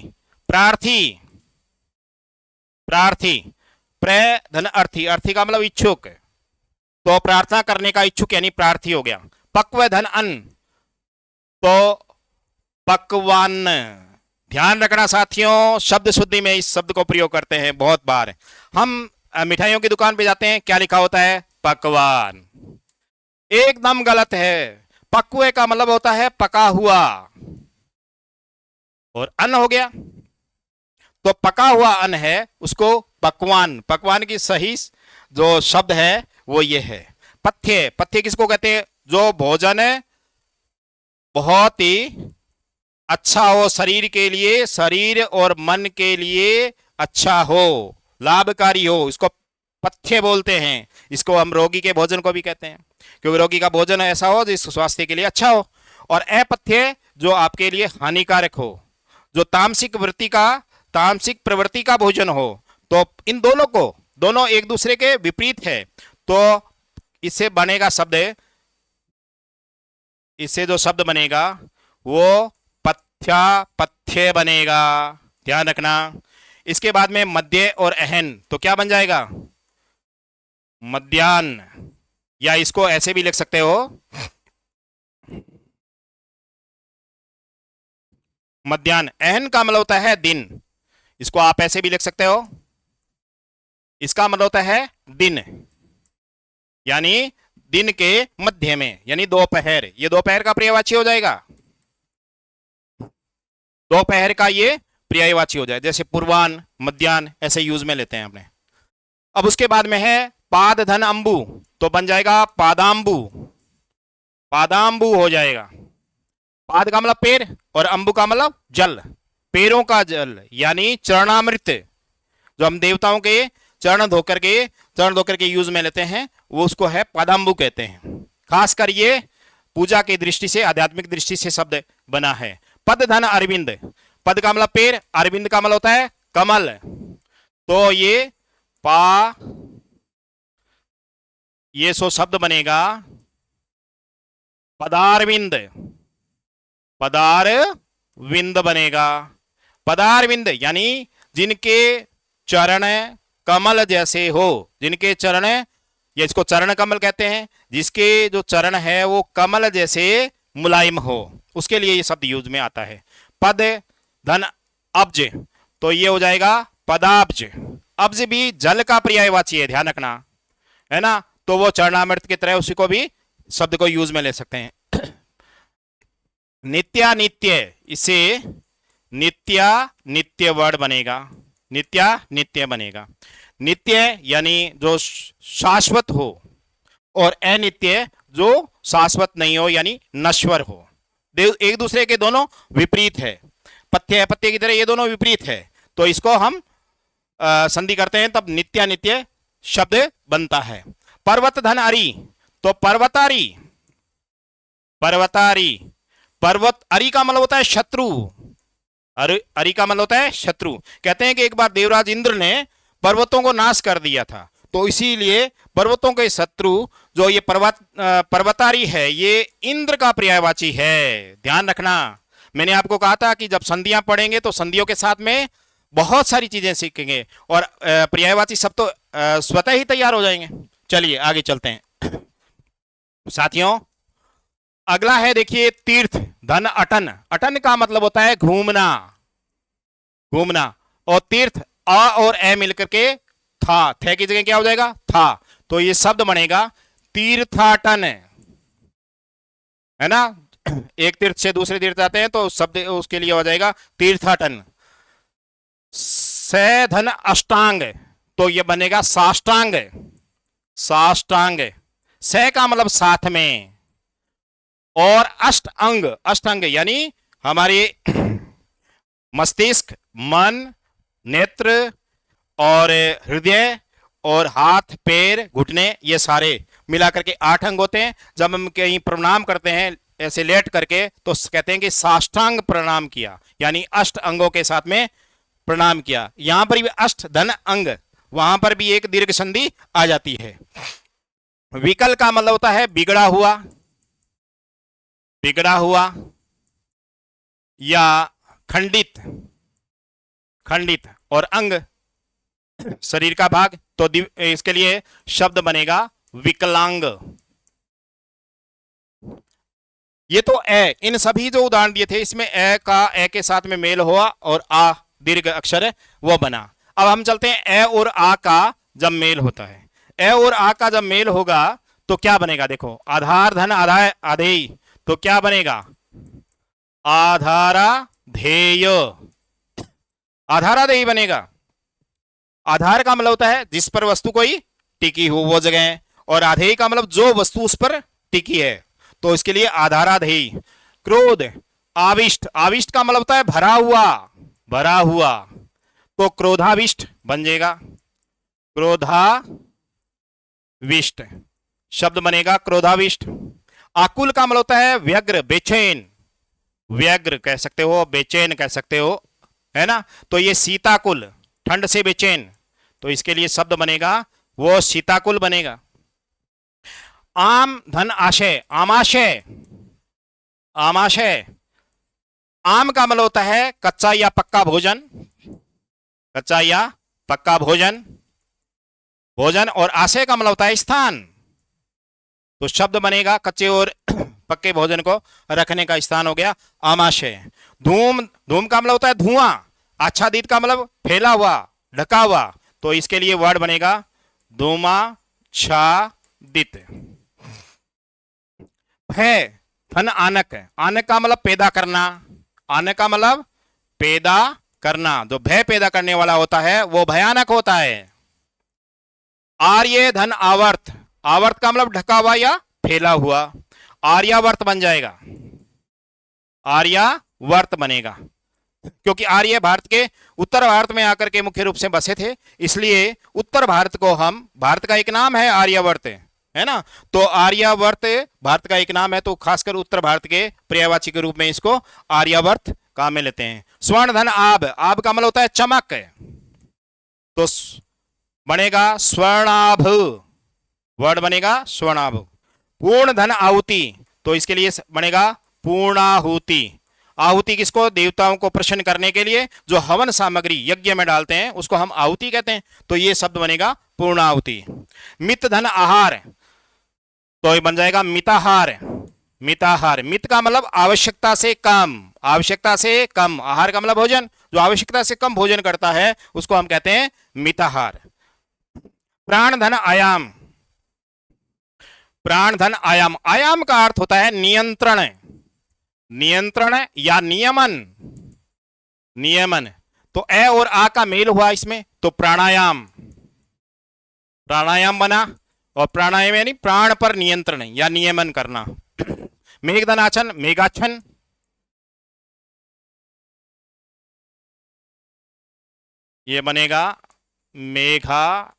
प्रार्थी, प्रार्थी, प्रधन अर्थी, अर्थी का मतलब इच्छुक, तो प्रार्थना करने का इच्छुक यानी प्रार्थी हो गया। पक्व धन अन्न, तो पकवान। ध्यान रखना साथियों, शब्द शुद्धि में इस शब्द को प्रयोग करते हैं बहुत बार। हम मिठाइयों की दुकान पे जाते हैं, क्या लिखा होता है? पकवान। एकदम गलत है। पक्वे का मतलब होता है पका हुआ, और अन्न हो गया, तो पका हुआ अन्न है उसको पकवान। पकवान की सही जो शब्द है वो ये है। पथ्य, पथ्य किसको कहते हैं? जो भोजन बहुत ही अच्छा हो शरीर के लिए, शरीर और मन के लिए अच्छा हो, लाभकारी हो, इसको पथ्य बोलते हैं। इसको हम रोगी के भोजन को भी कहते हैं, क्योंकि रोगी का भोजन ऐसा हो जिस स्वास्थ्य के लिए अच्छा हो। और अपथ्य जो आपके लिए हानिकारक हो, जो तामसिक वृत्ति का, तामसिक प्रवृत्ति का भोजन हो। तो इन दोनों को, दोनों एक दूसरे के विपरीत है, तो इससे बनेगा शब्द, इससे जो शब्द बनेगा वो पथ्या पथ्य बनेगा, ध्यान रखना। इसके बाद में मध्य और अहन, तो क्या बन जाएगा? मध्यान्ह, या इसको ऐसे भी लिख सकते हो, मध्यान्ह। अहन का मतलब होता है दिन, इसको आप ऐसे भी लिख सकते हो, इसका मतलब होता है दिन, यानी दिन के मध्य में, यानी दोपहर। ये दोपहर का पर्यायवाची हो जाएगा, दोपहर का ये पर्यायवाची हो जाए, जैसे पूर्वान, मध्यान्ह ऐसे यूज में लेते हैं अपने। अब उसके बाद में है पाद धन अंबु, तो बन जाएगा पादांबु, पादांबु हो जाएगा। पाद का मतलब पैर और अंबु का मतलब जल, पैरों का जल, यानी चरणामृत, जो हम देवताओं के चरण धोकर के यूज में लेते हैं, वो उसको है पादांबु कहते हैं। खासकर ये पूजा की दृष्टि से, आध्यात्मिक दृष्टि से शब्द बना है। पद धन अरविंद, पद का मतलब पैर, अरविंद का मतलब होता है कमल, तो ये पा, ये सो शब्द बनेगा पदारविंद, पदारविंद बनेगा। पदारविंद यानी जिनके चरण कमल जैसे हो, जिनके चरण, या इसको चरण कमल कहते हैं, जिसके जो चरण है वो कमल जैसे मुलायम हो, उसके लिए ये शब्द यूज में आता है। पद धन अब्ज, तो ये हो जाएगा पदाब्ज। अब्ज भी जल का पर्यायवाची है, ध्यान रखना, है ना। तो वो चरणामृत की तरह उसी को भी शब्द को यूज में ले सकते हैं। नित्या नित्य, इसे नित्या नित्य वर्ड बनेगा, नित्या नित्य बनेगा। नित्य यानी जो शाश्वत हो, और अनित्य जो शाश्वत नहीं हो यानी नश्वर हो। एक दूसरे के दोनों विपरीत है, पथ्य पत्ते की तरह ये दोनों विपरीत है, तो इसको हम संधि करते हैं तब नित्यानित्य शब्द बनता है। पर्वत धन अरी, तो पर्वतारी, पर्वतारी, पर्वत अरी का मतलब होता है शत्रु, अरी का मतलब होता है शत्रु। कहते हैं कि एक बार देवराज इंद्र ने पर्वतों को नाश कर दिया था, तो इसीलिए पर्वतों के शत्रु जो ये पर्वतारी है, ये इंद्र का पर्यायवाची है, ध्यान रखना। मैंने आपको कहा था कि जब संधियां पढ़ेंगे तो संधियों के साथ में बहुत सारी चीजें सीखेंगे और पर्यायवाची सब तो स्वतः ही तैयार हो जाएंगे। चलिए आगे चलते हैं साथियों। अगला है देखिए तीर्थ धन अटन। अटन का मतलब होता है घूमना, घूमना, और तीर्थ अ और ए मिलकर के था, थे की जगह क्या हो जाएगा था, तो ये शब्द बनेगा तीर्थाटन, है ना। एक तीर्थ से दूसरे तीर्थ आते हैं तो शब्द उसके लिए हो जाएगा तीर्थाटन। से धन अष्टांग, तो ये बनेगा साष्टांग, साष्टांग। से का मतलब साथ में, और अष्ट अंग, अष्ट अंग यानी हमारे मस्तिष्क, मन, नेत्र और हृदय और हाथ पैर घुटने, ये सारे मिलाकर के 8 अंग होते हैं। जब हम कहीं प्रणाम करते हैं ऐसे लेट करके तो कहते हैं कि साष्टांग प्रणाम किया, यानी अष्ट अंगों के साथ में प्रणाम किया। यहां पर भी अष्ट धन अंग, वहां पर भी एक दीर्घ संधि आ जाती है। विकल का मतलब होता है बिगड़ा हुआ, बिगड़ा हुआ या खंडित, खंडित, और अंग शरीर का भाग, तो इसके लिए शब्द बनेगा विकलांग। ये तो ए, इन सभी जो उदाहरण दिए थे इसमें ए का ए के साथ में मेल हुआ और आ दीर्घ अक्षर है वो बना। अब हम चलते हैं ए और आ का जब मेल होता है। ए और आ का जब मेल होगा तो क्या बनेगा, देखो आधार धन आधार आधेय, तो क्या बनेगा आधारा धेय, आधाराधेय बनेगा। आधार का मतलब होता है जिस पर वस्तु कोई टिकी हो वो जगह, और आधेय का मतलब जो वस्तु उस पर टिकी है, तो इसके लिए आधाराधेय। क्रोध आविष्ट, आविष्ट का मतलब होता है भरा हुआ, भरा हुआ, तो क्रोधाविष्ट बन जाएगा, क्रोधाविष्ट शब्द बनेगा क्रोधाविष्ट। आकुल का मतलब होता है व्यग्र, बेचैन, व्यग्र कह सकते हो, बेचैन कह सकते हो, है ना। तो ये सीताकुल, ठंड से बेचैन, तो इसके लिए शब्द बनेगा वो सीताकुल बनेगा। आम धन आशय, आमाशय, आमाशय। आम का मतलब होता है कच्चा या पक्का भोजन, कच्चा या पक्का भोजन, भोजन, और आशय का मतलब होता है स्थान, तो शब्द बनेगा कच्चे और पक्के भोजन को रखने का स्थान हो गया आमाशय। धूम, धूम का मतलब होता है धुआं, आच्छादित का मतलब फैला हुआ, ढका हुआ, तो इसके लिए वर्ड बनेगा धूमाच्छादित। है धन आनक, आनक का मतलब पैदा करना, आनक का मतलब पैदा करना, जो भय पैदा करने वाला होता है वो भयानक होता है। आर्य धन आवर्त, आवर्त का मतलब ढका हुआ या फैला हुआ, आर्यावर्त बन जाएगा, आर्यावर्त बनेगा, क्योंकि आर्य भारत के उत्तर भारत में आकर के मुख्य रूप से बसे थे, इसलिए उत्तर भारत को हम, भारत का एक नाम है आर्यावर्त, है ना, तो आर्यावर्त भारत का एक नाम है, तो खासकर उत्तर भारत के पर्यायवाची के रूप में इसको आर्यावर्त काम में लेते हैं। स्वर्ण धन आब, आब का मतलब होता है चमक, तो बनेगा स्वर्णाभ, वर्ड बनेगा स्वर्णाभ। पूर्ण धन आहुति, तो इसके लिए बनेगा पूर्णाहुति। आहुति किसको, देवताओं को प्रसन्न करने के लिए जो हवन सामग्री यज्ञ में डालते हैं उसको हम आहुति कहते हैं, तो ये शब्द बनेगा पूर्णाहुति। मित धन आहार, तो ये बन जाएगा मिताहार, मिताहार। मित का मतलब आवश्यकता से कम, आवश्यकता से कम। आहार का मतलब भोजन, जो आवश्यकता से कम भोजन करता है उसको हम कहते हैं मिताहार। प्राण धन आयाम। प्राण धन आयाम, आयाम का अर्थ होता है नियंत्रण, नियंत्रण या नियमन, नियमन। तो ए और आ का मेल हुआ इसमें, तो प्राणायाम, प्राणायाम बना। और प्राणायाम यानी प्राण पर नियंत्रण या नियमन करना। मेघधनाचन, मेघाच्छन, ये बनेगा मेघाच्छन,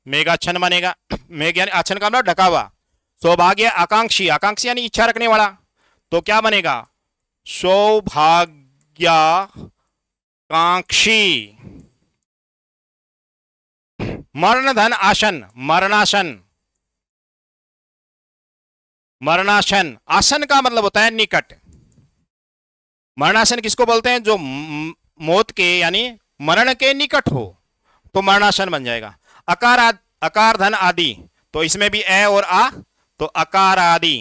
मेघाच्छन बनेगा। मेघ यानी आच्छन का मतलब ढका हुआ। सौभाग्य आकांक्षी, आकांक्षी यानी इच्छा रखने वाला, तो क्या बनेगा सौभाग्याकांक्षी। मरण धन आसन, मरणासन, मरणासन। आसन का मतलब होता है निकट। मरणासन किसको बोलते हैं, जो मौत के यानी मरण के निकट हो, तो मरणासन बन जाएगा। अकार धन आदि, तो इसमें भी ए और आ, तो अकार आदि,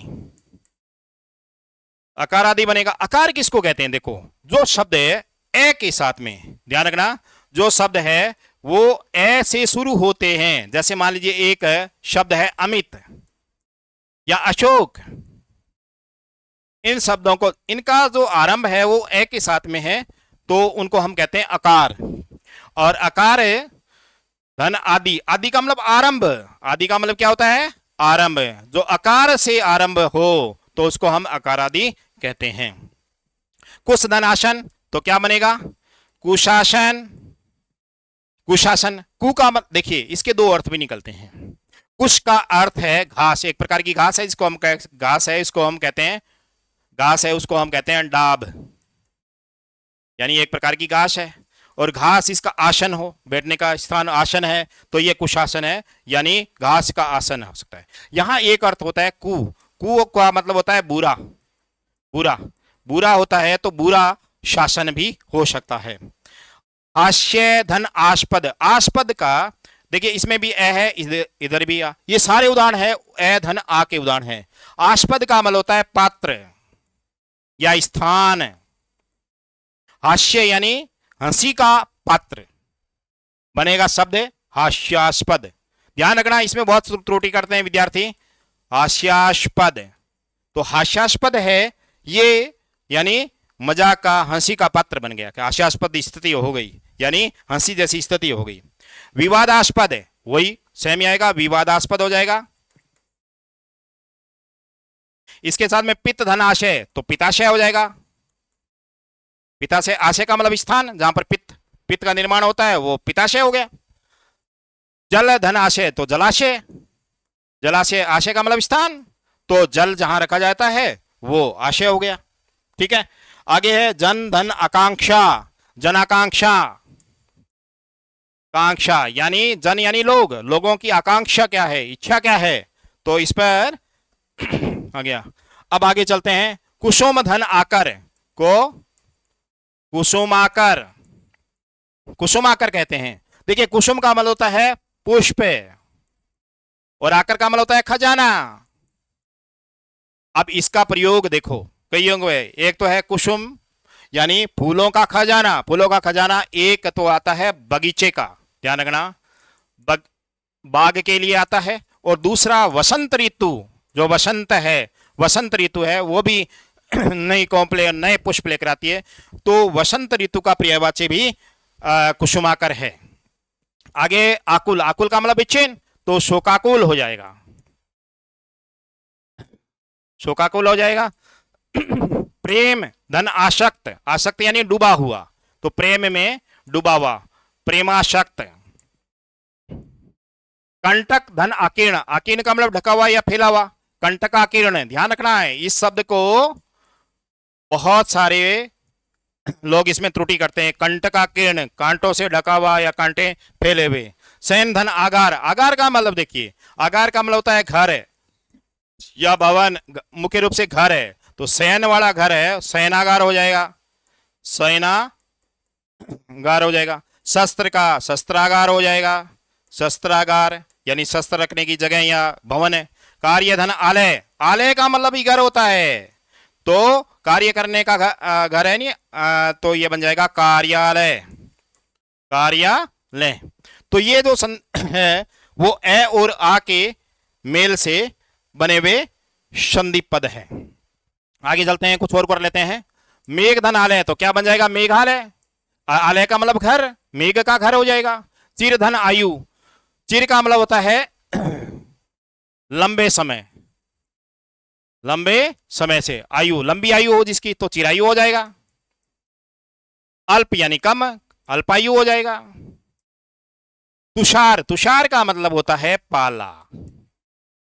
अकार आदि बनेगा। अकार किसको कहते हैं, देखो जो शब्द है ए के साथ में, ध्यान रखना, जो शब्द है वो ए से शुरू होते हैं। जैसे मान लीजिए एक शब्द है अमित या अशोक, इन शब्दों को, इनका जो आरंभ है वो ए के साथ में है, तो उनको हम कहते हैं अकार। और अकार धन आदि, आदि का मतलब आरंभ, आदि का मतलब क्या होता है आरंभ। जो अकार से आरंभ हो तो उसको हम अकार आदि कहते हैं। कुश धन आसन, तो क्या बनेगा कुशासन, कुशासन। कु का मतलब देखिए इसके दो अर्थ भी निकलते हैं। कुश का अर्थ है घास, एक प्रकार की घास है, इसको हम घास है, इसको हम कहते हैं घास है, उसको हम कहते हैं डाब, यानी एक प्रकार की घास है। और घास इसका आसन हो, बैठने का स्थान आसन है, तो ये कुशासन है, यानी घास का आसन हो सकता है। यहां एक अर्थ होता है कु, कु का मतलब होता है बुरा, बुरा, बुरा होता है, तो बुरा शासन भी हो सकता है। हास्य धन आस्पद, आस्पद का देखिए इसमें भी ए है, इधर भी आ, ये सारे उदाहरण है ए धन आ के उदाहरण है। आस्पद का मतलब होता है पात्र या स्थान। हास्य यानी हंसी का पात्र, बनेगा शब्द हास्यास्पद। ध्यान रखना इसमें बहुत त्रुटि करते हैं विद्यार्थी। हास्यास्पद, तो हास्यास्पद है ये, यानी मजाक का, हंसी का पात्र बन गया, हास्यास्पद स्थिति हो गई, यानी हंसी जैसी स्थिति हो गई। विवादास्पद है, वही सेम ही आएगा, विवादास्पद हो जाएगा। इसके साथ में पित्त धन आशय, तो पिताशय हो जाएगा। पिता से आशय का मतलब स्थान, जहां पर पित्त, पित्त का निर्माण होता है, वो पिताशय हो गया। जल धन आशय, तो जलाशय, जलाशय आशय का मतलब स्थान, तो जल जहां रखा जाता है वो आशय हो गया। ठीक है, आगे है जन धन आकांक्षा, जन आकांक्षा, कांक्षा यानी जन यानी लोग, लोगों की आकांक्षा क्या है, इच्छा क्या है, तो इस पर आ गया। अब आगे चलते हैं। कुसुम धन आकर को कुसुमाकर, कुसुमाकर कहते हैं। देखिए कुसुम का मतलब होता है पुष्प और आकर का मतलब होता है खजाना। अब इसका प्रयोग देखो कई होंगे, एक तो है कुसुम यानी फूलों का खजाना, फूलों का खजाना। एक तो आता है बगीचे का, ध्यान रखना, बाग के लिए आता है। और दूसरा वसंत ऋतु, जो वसंत है, वसंत ऋतु है वो भी नई कॉम्प्ले नए पुष्प लेकर आती है, तो वसंत ऋतु का पर्यायवाची भी कुसुमाकर है। आगे आकुल, आकुल का मतलब विच्छिन्न, तो शोकाकुल हो जाएगा, शोकाकुल हो जाएगा। प्रेम धन आसक्त, आसक्त यानी डूबा हुआ, तो प्रेम में डूबा हुआ, प्रेमासक्त। कंटक धन आकीर्ण, आकीर्ण का मतलब ढका हुआ या फैला हुआ, कंटकाकीर्ण। ध्यान रखना है इस शब्द को, बहुत सारे लोग इसमें त्रुटि करते हैं। कंटकाकीर्ण, कांटों से ढका हुआ या कांटे फैले हुए। शयन धन आगार, आगार का मतलब देखिए, आगार का मतलब होता है घर या भवन, मुख्य रूप से घर है, तो शयन वाला घर है, शयनागार हो जाएगा, शयनागार हो जाएगा। शस्त्र का शस्त्रागार हो जाएगा, शस्त्रागार यानी शस्त्र रखने की जगह या भवन है। कार्य धन आलय, आलय का मतलब ही घर होता है, तो कार्य करने का घर है नहीं, तो ये बन जाएगा कार्यालय, कार्यालय। तो ये जो है वो ए और आ के मेल से बने हुए संधि पद है। आगे चलते हैं, कुछ और कर लेते हैं। मेघधन आलय, तो क्या बन जाएगा? मेघालय। आलय का मतलब घर, मेघ का घर हो जाएगा। चिरधन आयु, चिर का मतलब होता है लंबे समय, लंबे समय से, आयु लंबी आयु हो जिसकी, तो चिरायु हो जाएगा। अल्प यानी कम, अल्पायु हो जाएगा। तुषार, तुषार का मतलब होता है पाला,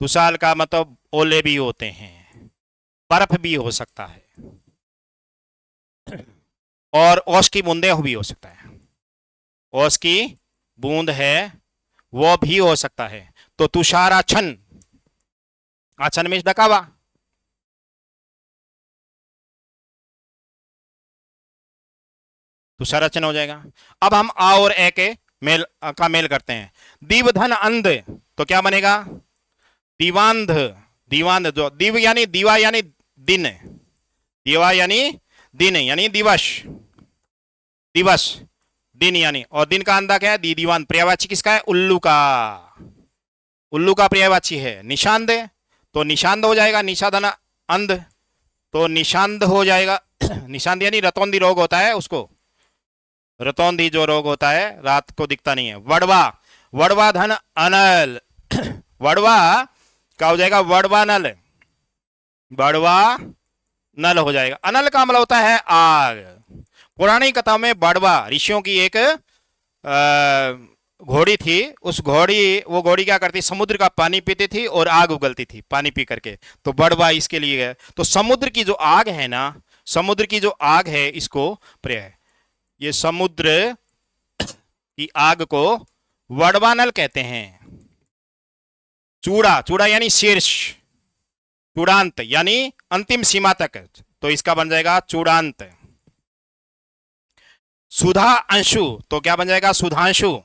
तुषार का मतलब ओले भी होते हैं, बर्फ भी हो सकता है, और ओस की बूंदे भी हो सकता है, ओस की बूंद है वो भी हो सकता है। तो तुषाराछन, आछन में ढका हुआ, तुषाराचन हो जाएगा। अब हम आ और ए के मेल का मेल करते हैं। दीवधन अंध, तो क्या बनेगा? दीवांध, दीवांध, जो दीव यानी दीवा यानी दिन, दीवा यानी दिन यानी दिवस, दिवस दिन यानी, और दिन का अंधा क्या है? दीवान। पर्यायवाची किसका है? उल्लू का, उल्लू का पर्यायवाची है निशांद, तो निशांद हो जाएगा। निशाधन अंध, तो निशांद हो जाएगा। निशांद यानी रतौंधी रोग होता है उसको, रतौंधी जो रोग होता है रात को दिखता नहीं है। वड़वा, वड़वा धन अनल, वड़वा क्या हो जाएगा? वड़वा नल, वड़वा नल हो जाएगा। अनल का मतलब होता है आग। पुरानी कथाओं में वड़वा ऋषियों की एक घोड़ी थी, उस घोड़ी, वो घोड़ी क्या करती? समुद्र का पानी पीती थी और आग उगलती थी पानी पी करके, तो वड़वा इसके लिए है। तो समुद्र की जो आग है ना, समुद्र की जो आग है इसको पर्याय, ये समुद्र की आग को वड़वानल कहते हैं। चूड़ा, चूड़ा यानी शीर्ष, चूड़ांत यानी अंतिम सीमा तक, तो इसका बन जाएगा चूड़ांत। सुधा अंशु, तो क्या बन जाएगा? सुधांशु,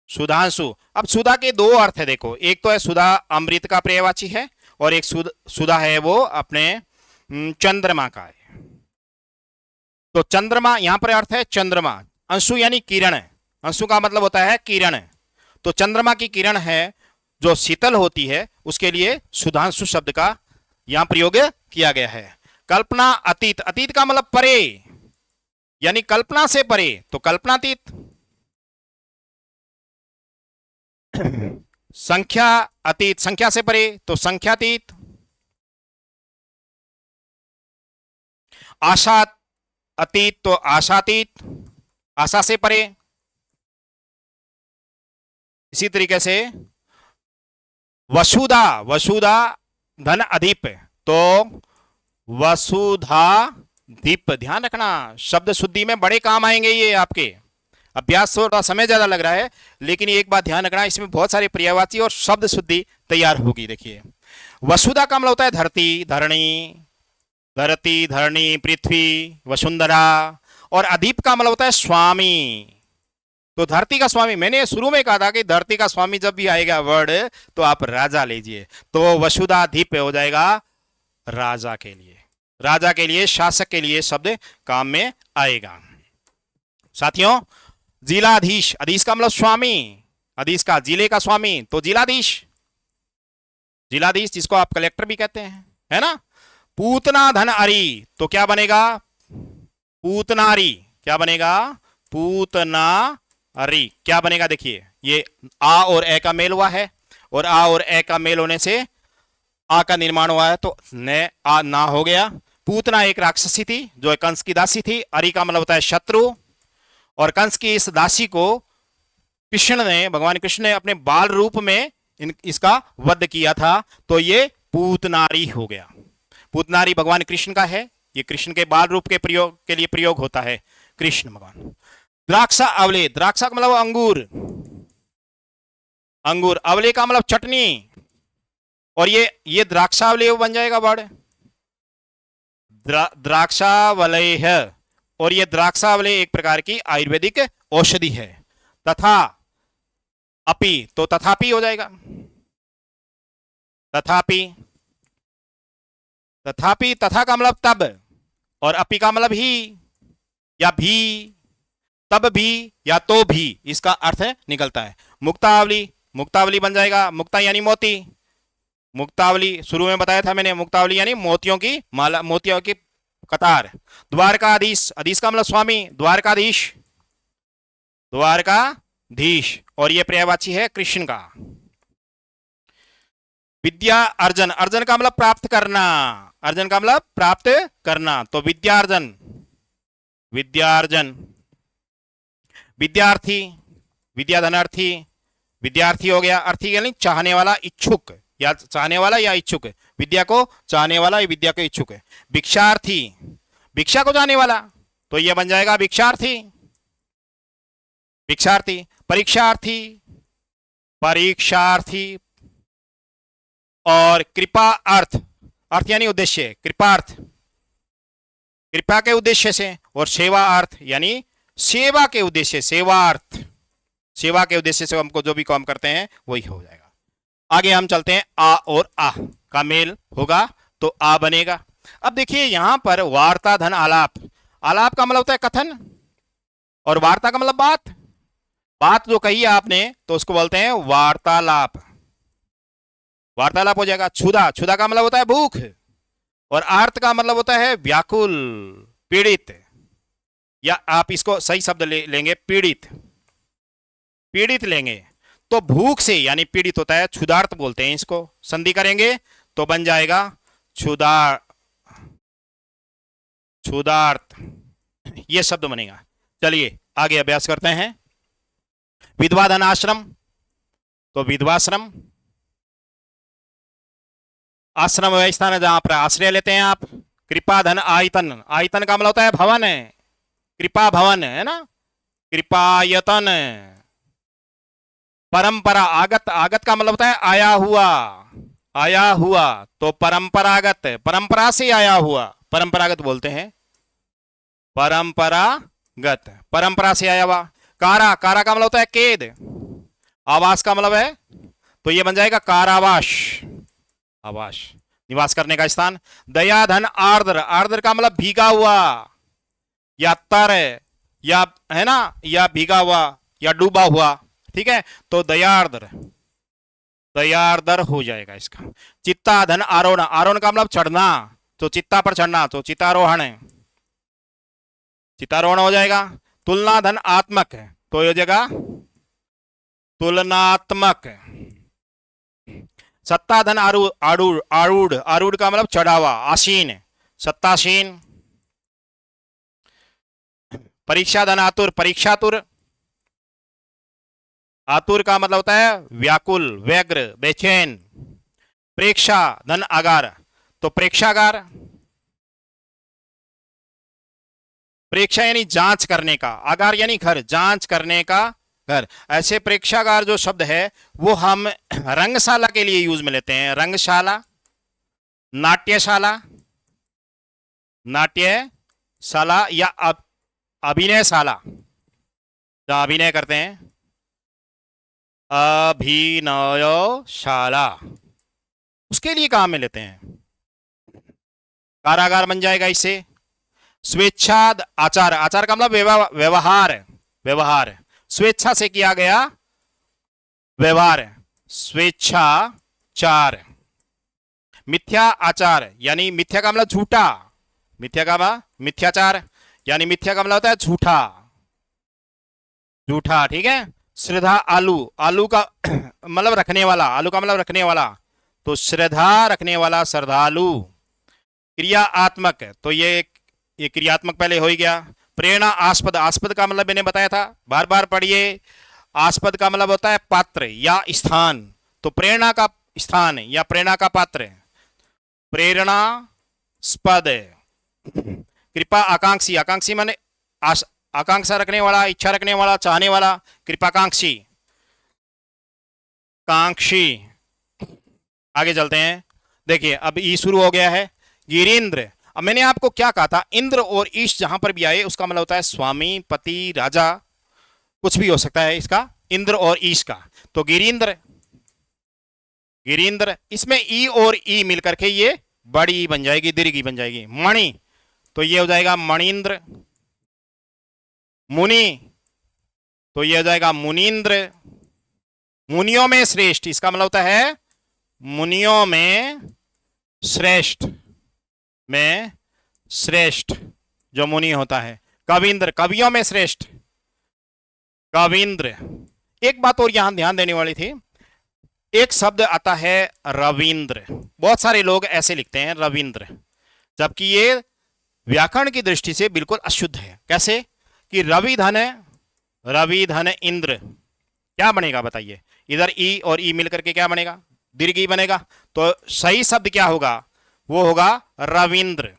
सुधांशु। अब सुधा के दो अर्थ है देखो, एक तो है सुधा अमृत का पर्यायवाची है, और एक सुधा है वो अपने चंद्रमा का है। तो चंद्रमा यहां पर अर्थ है चंद्रमा। अंशु यानी किरण, अंशु का मतलब होता है किरण, तो चंद्रमा की किरण है जो शीतल होती है, उसके लिए सुधांशु शब्द का यहां प्रयोग किया गया है। कल्पना अतीत, अतीत का मतलब परे यानी कल्पना से परे, तो कल्पनातीत। संख्या अतीत, संख्या से परे, तो संख्यातीत। आशा अतीत, तो आशातीत, आशा से परे। इसी तरीके से वसुधा, वसुधा धन अधिप, तो वसुधा दीप। ध्यान रखना शब्द शुद्धि में बड़े काम आएंगे ये आपके। अभ्यास थोड़ा समय ज्यादा लग रहा है, लेकिन एक बात ध्यान रखना, इसमें बहुत सारे पर्यायवाची और शब्द शुद्धि तैयार होगी। देखिए वसुधा का मतलब होता है धरती, धरणी, धरती, धरणी, पृथ्वी, वसुंधरा। और अधिप का मतलब होता है स्वामी, तो धरती का स्वामी। मैंने शुरू में कहा था कि धरती का स्वामी जब भी आएगा वर्ड, तो आप राजा लीजिए, तो वसुधाधिप हो जाएगा राजा के लिए, राजा के लिए, शासक के लिए शब्द काम में आएगा। साथियों जिलाधीश, अधीश का मतलब स्वामी, अधीश का जिले का स्वामी, तो जिलाधीश, जिलाधीश जिसको आप कलेक्टर भी कहते हैं, है ना। पूतना धन अरी, तो क्या बनेगा? पूतनारी, क्या बनेगा? पूतना अरी, क्या बनेगा? देखिए ये आ और ए का मेल हुआ है, और आ और ए का मेल होने से आ का निर्माण हुआ है, तो ने आ ना हो गया। पूतना एक राक्षसी थी जो कंस की दासी थी। अरी का मतलब होता है शत्रु, और कंस की इस दासी को कृष्ण ने, भगवान कृष्ण ने अपने बाल रूप में इसका वध किया था, तो ये पूतनारी हो गया। पूतनारी भगवान कृष्ण का है, ये कृष्ण के बाल रूप के प्रयोग के लिए प्रयोग होता है, कृष्ण भगवान। द्राक्षा अवले, द्राक्षा का मतलब अंगूर, अंगूर। अवले का मतलब चटनी, और ये द्राक्षावले बन जाएगा वर्ड, द्राक्षावलय है। और ये द्राक्षावले एक प्रकार की आयुर्वेदिक औषधि है। तथा अपि, तो तथापि हो जाएगा, तथापि। तथापि, तथा का मतलब तब, और अपि का मतलब ही या भी, तब भी या तो भी, इसका अर्थ निकलता है। मुक्तावली, मुक्तावली बन जाएगा, मुक्ता यानी मोती, मुक्तावली शुरू में बताया था मैंने, मुक्तावली यानी मोतियों की माला, मोतियों की कतार। द्वारकाधीश, अधीश का मतलब स्वामी, द्वारकाधीश, द्वारकाधीश, और ये पर्यायवाची है कृष्ण का। विद्या अर्जन, अर्जन का मतलब प्राप्त करना, अर्जन का मतलब प्राप्त करना, तो विद्यार्जन, विद्यार्जन। विद्यार्थी, विद्या धनार्थी, विद्यार्थी हो गया, अर्थी यानी चाहने वाला, इच्छुक, या चाहने वाला या इच्छुक, विद्या को चाहने वाला या विद्या को इच्छुक है। भिक्षार्थी, भिक्षा को चाहने वाला, तो यह बन जाएगा भिक्षार्थी, भिक्षार्थी। परीक्षार्थी, परीक्षार्थी, और कृपा अर्थ, अर्थ यानी उद्देश्य, कृपार्थ, कृपा के उद्देश्य से, और सेवा अर्थ यानी सेवा के उद्देश्य, सेवार्थ, सेवा के उद्देश्य से हमको जो भी काम करते हैं वही हो जाएगा। आगे हम चलते हैं, आ और आ का मेल होगा तो आ बनेगा। अब देखिए यहां पर वार्ता धन आलाप, आलाप का मतलब होता है कथन, और वार्ता का मतलब बात, बात जो कही आपने तो उसको बोलते हैं वार्तालाप, वार्तालाप हो जाएगा। क्षुधा, क्षुधा का मतलब होता है भूख, और आर्त का मतलब होता है व्याकुल, पीड़ित, या आप इसको सही शब्द लेंगे पीड़ित, पीड़ित लेंगे तो भूख से यानी पीड़ित होता है, क्षुधार्त बोलते हैं इसको। संधि करेंगे तो बन जाएगा क्षुधा, क्षुधार्त, ये शब्द बनेगा। चलिए आगे अभ्यास करते हैं। विधवा धन आश्रम, तो विधवाश्रम, आश्रम वह स्थान है जहां पर आश्रय लेते हैं आप। कृपा धन आयतन, आयतन का मतलब होता है भवन, है कृपा भवन, है ना, कृपायतन। परंपरा, आगत, आगत का मतलब होता है आया हुआ, आया हुआ, तो परंपरागत, परंपरा से आया हुआ, परंपरागत बोलते हैं, परंपरागत, परंपरा से आया हुआ। कारा, कारा का मतलब होता है कैद, आवास का मतलब है, तो ये बन जाएगा कारावास, आवास, निवास करने का स्थान। दया धन आर्द्र, आर्द्र का मतलब भीगा हुआ, या तर, या है ना, या भीगा हुआ, या डूबा हुआ, ठीक है, तो दयार्द्र, दयार्द्र हो जाएगा इसका। चित्ता धन आरोहण, आरोहण का मतलब चढ़ना, तो चित्ता पर चढ़ना, तो चित्तारोहण है, चित्तारोहण हो जाएगा। तुलना धन आत्मक, तो ये जगह तुलनात्मक। सत्ता धन आरूढ़, आरूढ़, आरूढ़, आरूढ़ का मतलब चढ़ा हुआ, आसीन, सत्तासीन। परीक्षा धन आतुर, परीक्षातुर, आतुर का मतलब होता है व्याकुल, व्यग्र, बेचैन। प्रेक्षा धन आगार, तो प्रेक्षागार, प्रेक्षा यानी जांच करने का, आगार यानी घर, जांच करने का घर। ऐसे प्रेक्षागार जो शब्द है वो हम रंगशाला के लिए यूज में लेते हैं, रंगशाला, नाट्यशाला, नाट्यशाला, या अभिनयशाला, जहां अभिनय करते हैं, अभिनयशाला, उसके लिए काम में लेते हैं। कारागार बन जाएगा इससे। स्वेच्छाद आचार, आचार का मतलब व्यवहार, व्यवहार, स्वेच्छा से किया गया व्यवहार, स्वेच्छाचार। मिथ्या आचार यानी मिथ्या का मतलब झूठा, मिथ्या का मतलब मिथ्याचार, यानी मिथ्या का मतलब होता है झूठा, झूठा, ठीक है। श्रद्धा आलू, आलू का मतलब रखने वाला, आलू का मतलब रखने वाला, तो श्रद्धा रखने वाला, श्रद्धालु। क्रियात्मक, तो ये क्रियात्मक पहले हो ही गया। प्रेरणा आस्पद, आस्पद का मतलब मैंने बताया था, बार बार पढ़िए। आस्पद का मतलब होता है पात्र या स्थान, तो प्रेरणा का स्थान या प्रेरणा का पात्र, प्रेरणास्पद। कृपा आकांक्षी, आकांक्षी माने आकांक्षा रखने वाला, इच्छा रखने वाला, चाहने वाला, कृपाकांक्षी, कांक्षी। आगे चलते हैं, देखिए अब ई शुरू हो गया है। गिरीन्द्र, अब मैंने आपको क्या कहा था, इंद्र और ईश जहां पर भी आए उसका मतलब होता है स्वामी, पति, राजा, कुछ भी हो सकता है इसका, इंद्र और ईश का। तो गिरीन्द्र, गिरीन्द्र, इसमें ई और ई मिलकर के ये बड़ी बन जाएगी, दीर्घी बन जाएगी। मणि, तो ये हो जाएगा मणिंद्र। मुनि, तो ये हो जाएगा मुनीन्द्र। मुनियों में श्रेष्ठ, इसका मतलब होता है मुनियों में श्रेष्ठ, में श्रेष्ठ जो मुनि होता है। कविंद्र, कवियों में श्रेष्ठ, कविंद्र। एक बात और यहां ध्यान देने वाली थी, एक शब्द आता है रविंद्र। बहुत सारे लोग ऐसे लिखते हैं रविंद्र, जबकि ये व्याकरण की दृष्टि से बिल्कुल अशुद्ध है। कैसे कि रवि धन इंद्र, क्या बनेगा बताइए? इधर ई और ई मिलकर के क्या बनेगा? दीर्घ ई बनेगा। तो सही शब्द क्या होगा? वो होगा रविंद्र।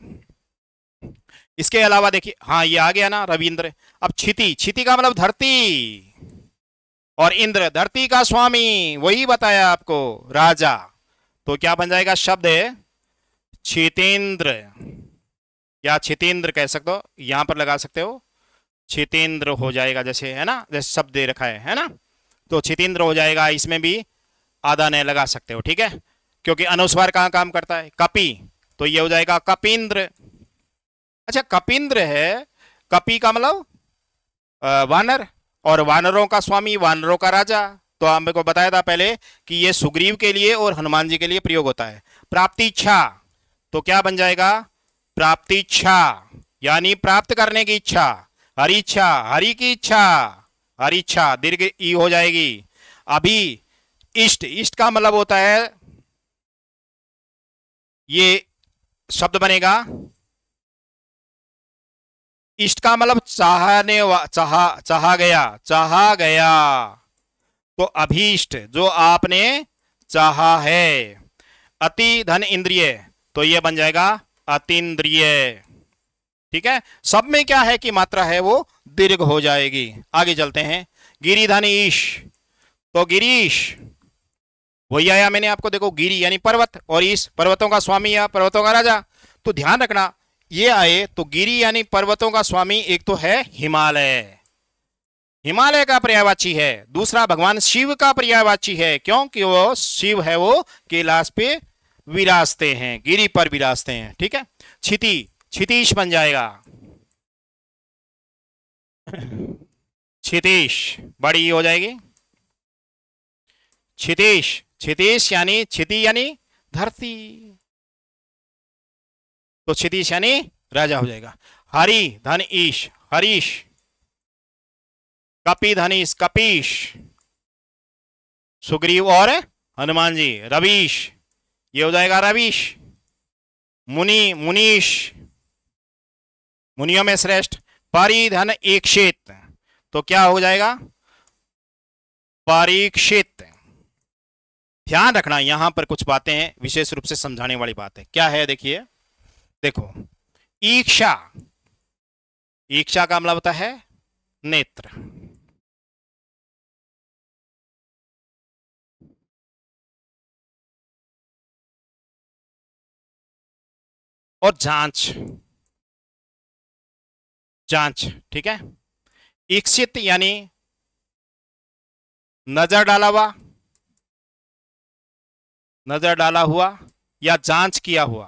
इसके अलावा देखिए, हाँ ये आ गया ना रविंद्र। अब क्षिति, क्षिति का मतलब धरती, और इंद्र धरती का स्वामी, वही बताया आपको, राजा। तो क्या बन जाएगा शब्द? क्षितेंद्र, या क्षितेंद्र कह सकते हो, यहां पर लगा सकते हो क्षितेंद्र हो जाएगा, जैसे है ना, जैसे शब्द दे रखा है ना, तो क्षितेंद्र हो जाएगा। इसमें भी आधा ने लगा सकते हो, ठीक है, क्योंकि अनुस्वार कहां काम करता है? कपि, तो ये हो जाएगा कपिंद्र। अच्छा, कपिंद्र है, कपि का मतलब वानर, और वानरों का स्वामी, वानरों का राजा। तो हमने को बताया था पहले कि ये सुग्रीव के लिए और हनुमान जी के लिए प्रयोग होता है। प्राप्तिच्छा, तो क्या बन जाएगा? प्राप्तिच्छा, यानी प्राप्त करने की इच्छा। हरिच्छा, हरि की इच्छा, हरिच्छा दीर्घ ई हो जाएगी। अभी इष्ट, इष्ट का मतलब होता है, ये शब्द बनेगा, इष्ट का मतलब चाहने, चाहा गया, चाहा गया। तो अभीष्ट, जो आपने चाहा है। अति धन इंद्रिय, तो ये बन जाएगा अतीन्द्रिय। ठीक है, सब में क्या है कि मात्रा है वो दीर्घ हो जाएगी। आगे चलते हैं। गिरिधन ईश, तो गिरीश वही आया मैंने आपको, देखो गिरी यानी पर्वत, और ईश पर्वतों का स्वामी या पर्वतों का राजा। तो ध्यान रखना ये आए तो गिरी यानी पर्वतों का स्वामी, एक तो है हिमालय, हिमालय का पर्यायवाची है। दूसरा भगवान शिव का पर्यायवाची है, क्योंकि वो शिव है, वो कैलाश पे विराजते हैं, गिरी पर विराजते हैं। ठीक है, क्षिति, क्षितीश बन जाएगा, क्षितीश बड़ी हो जाएगी, क्षितीश, क्षितीश यानी क्षिति यानी धरती, तो क्षितीश यानी राजा हो जाएगा। हरि धन ईश, हरीश। कपि धनीश, कपीश, सुग्रीव और हनुमान जी। रवीश, ये हो जाएगा रवीश। मुनि, मुनीश, मुनियों में श्रेष्ठ। परिधन इक्षित, तो क्या हो जाएगा? परीक्षित। ध्यान रखना यहां पर कुछ बातें हैं विशेष रूप से समझाने वाली बात है। क्या है देखिए, देखो ईक्षा, ईक्षा का मतलब होता है नेत्र, और जांच, जांच। ठीक है, इक्षित यानी नजर डाला हुआ, नजर डाला हुआ, या जांच किया हुआ,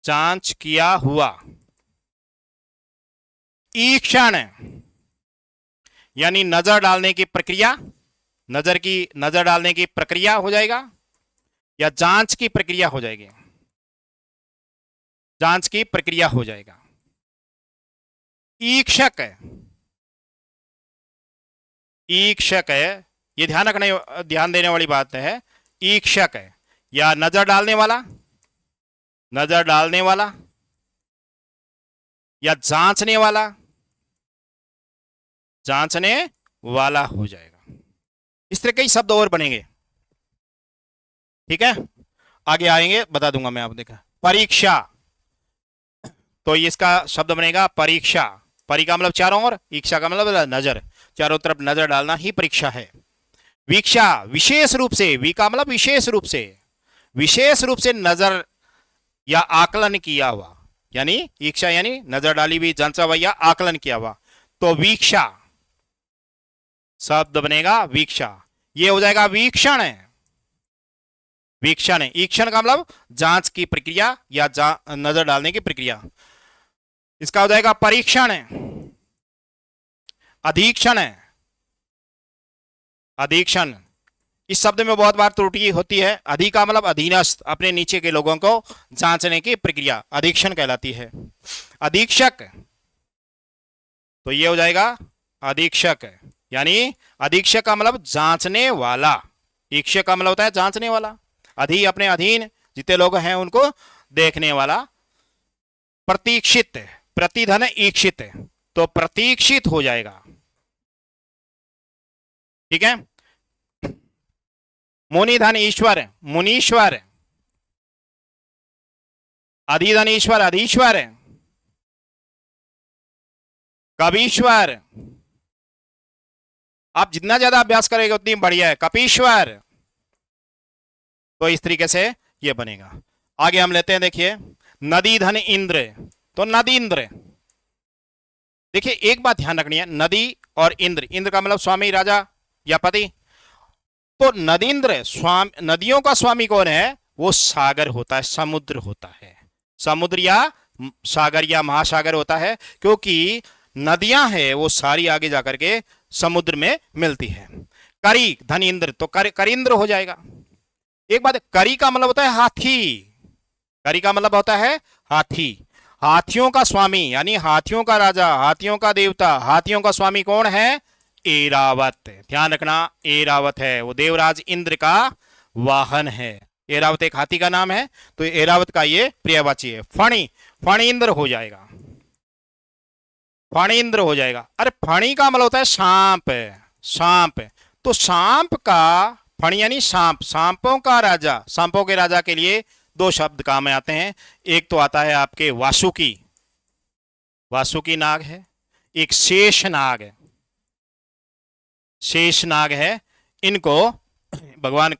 जांच किया हुआ। ईक्षण यानी नजर डालने की प्रक्रिया, नजर डालने की प्रक्रिया हो जाएगा, या जांच की प्रक्रिया हो जाएगी, जांच की प्रक्रिया हो जाएगा। ईक्षक, ईक्षक है, ये ध्यान रखने, ध्यान देने वाली बात है। ईक्षक है या नजर डालने वाला, नजर डालने वाला, या जांचने वाला, जांचने वाला हो जाएगा। इस तरह कई शब्द और बनेंगे। ठीक है, आगे आएंगे बता दूंगा मैं, आप देखा। परीक्षा, तो इसका शब्द बनेगा परीक्षा। परी का मतलब चारों ओर, इच्छा का मतलब नजर, चारों तरफ नजर डालना ही परीक्षा है। वीक्षा, विशेष रूप से, वी का मतलब विशेष रूप से, विशेष रूप से नजर या आकलन किया हुआ, यानी इच्छा यानी नजर डाली हुई, जांचा हुआ या आकलन किया हुआ। तो वीक्षा शब्द बनेगा वीक्षा, ये हो जाएगा वीक्षण। वीक्षण है, ईक्षण का मतलब जांच की प्रक्रिया या नजर डालने की प्रक्रिया। इसका हो जाएगा परीक्षण है, अधीक्षण है, अधीक्षण। इस शब्द में बहुत बार त्रुटि होती है। अधि का मतलब अधीनस्थ, अपने नीचे के लोगों को जांचने की प्रक्रिया अधीक्षण कहलाती है। अधीक्षक, तो ये हो जाएगा अधीक्षक, यानी अधीक्षक का मतलब जांचने वाला, ईक्षक का मतलब होता है जांचने वाला, अधि अपने अधीन जितने लोग हैं उनको देखने वाला। प्रतीक्षित, प्रतिधन ईक्षित, तो प्रतीक्षित हो जाएगा, ठीक है। मुनिधन ईश्वर, मुनीश्वर, अधिधन ईश्वर, अधीश्वर, कवीश्वर। आप जितना ज्यादा अभ्यास करेंगे उतनी बढ़िया है। कपीश्वर, तो इस तरीके से ये बनेगा। आगे हम लेते हैं, देखिए नदी धन इंद्र, तो नदींद्र। देखिए एक बात ध्यान रखनी है, नदी और इंद्र, इंद्र का मतलब स्वामी, राजा या पति। तो नदींद्र स्वामी, नदियों का स्वामी कौन है? वो सागर होता है, समुद्र होता है, समुद्र या सागर या महासागर होता है, क्योंकि नदियां हैं वो सारी आगे जाकर के समुद्र में मिलती है। करी धन इंद्र, तो करिंद्र हो जाएगा। एक बात, करी का मतलब होता है हाथी, करी का मतलब होता है हाथी, हाथियों का स्वामी यानी हाथियों का राजा, हाथियों का देवता, हाथियों का स्वामी कौन है? ऐरावत। ध्यान रखना, ऐरावत है वो देवराज इंद्र का वाहन है। ऐरावत एक हाथी का नाम है, तो ऐरावत का ये पर्यायवाची है। फणी, फणींद्र हो जाएगा, फणींद्र हो जाएगा। अरे फणी का मतलब होता है सांप, सांप, तो सांप का, फणी यानी सांप, सांपों का राजा, सांपों के राजा के लिए दो शब्द काम में आते हैं। एक तो आता है आपके वासुकी, वासुकी नाग है, एक शेष नाग है, शेष नाग है। इनको भगवान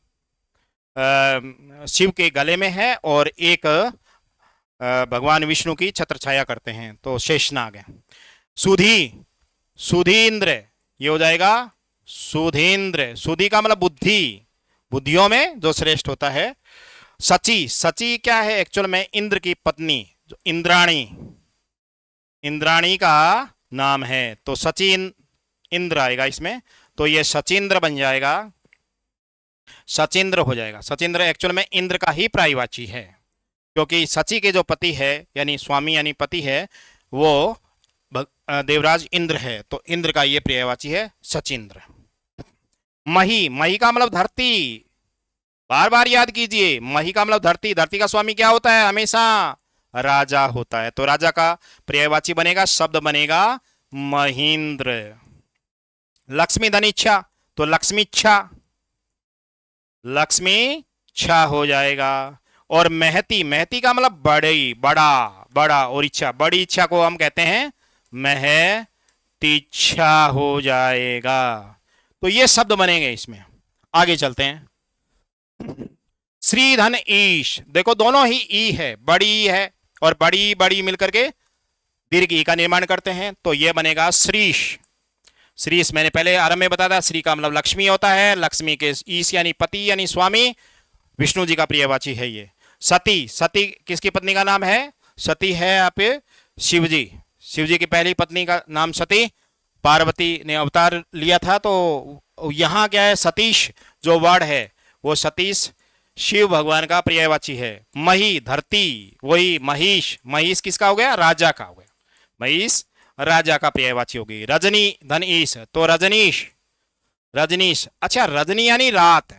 शिव के गले में है और एक भगवान विष्णु की छत्र छाया करते हैं, तो शेषनाग है। सुधी, सुधींद्र, ये हो जाएगा सुधींद्र। सुधी का मतलब बुद्धि, बुद्धियों में जो श्रेष्ठ होता है। सची, सची क्या है? एक्चुअल में इंद्र की पत्नी, जो इंद्राणी, इंद्राणी का नाम है, तो सचिन इंद्र आएगा इसमें, तो ये सचिंद्र बन जाएगा, सचिंद्र हो जाएगा। सचिंद्र एक्चुअल में इंद्र का ही पर्यायवाची है, क्योंकि सची के जो पति है यानी स्वामी यानी पति है वो देवराज इंद्र है, तो इंद्र का ये पर्यायवाची है सचिंद्र। मही, मही का मतलब धरती, बार बार याद कीजिए, मही का मतलब धरती, धरती का स्वामी क्या होता है? हमेशा राजा होता है, तो राजा का पर्यायवाची बनेगा, शब्द बनेगा महेंद्र। लक्ष्मी धनिच्छा, तो लक्ष्मी इच्छा, लक्ष्मी इच्छा हो जाएगा। और महती, महती का मतलब बड़ी, बड़ा, बड़ा, और इच्छा, बड़ी इच्छा को हम कहते हैं महतीच्छा हो जाएगा। तो ये शब्द बनेंगे इसमें। आगे चलते हैं। श्री धन ईश, देखो दोनों ही ई है, बड़ी है और बड़ी बड़ी मिलकर के दीर्घ ई का निर्माण करते हैं, तो यह बनेगा श्रीश। श्रीश मैंने पहले आरंभ में बताया था, श्री का मतलब लक्ष्मी होता है, लक्ष्मी के ईश यानी पति यानी स्वामी, विष्णु जी का प्रियवाची है ये। सती, सती किसकी पत्नी का नाम है? सती है आप शिवजी, शिवजी की पहली पत्नी का नाम सती, पार्वती ने अवतार लिया था, तो यहां क्या है? सतीश जो वर्ड है वो सतीश शिव भगवान का पर्यायवाची है। मही, धरती, वही महिष, महिष किसका हो गया? राजा का हो गया, महिष राजा का पर्यायवाची होगी। रजनी धन ईश, तो रजनीश, रजनीश। अच्छा, रजनी यानी रात,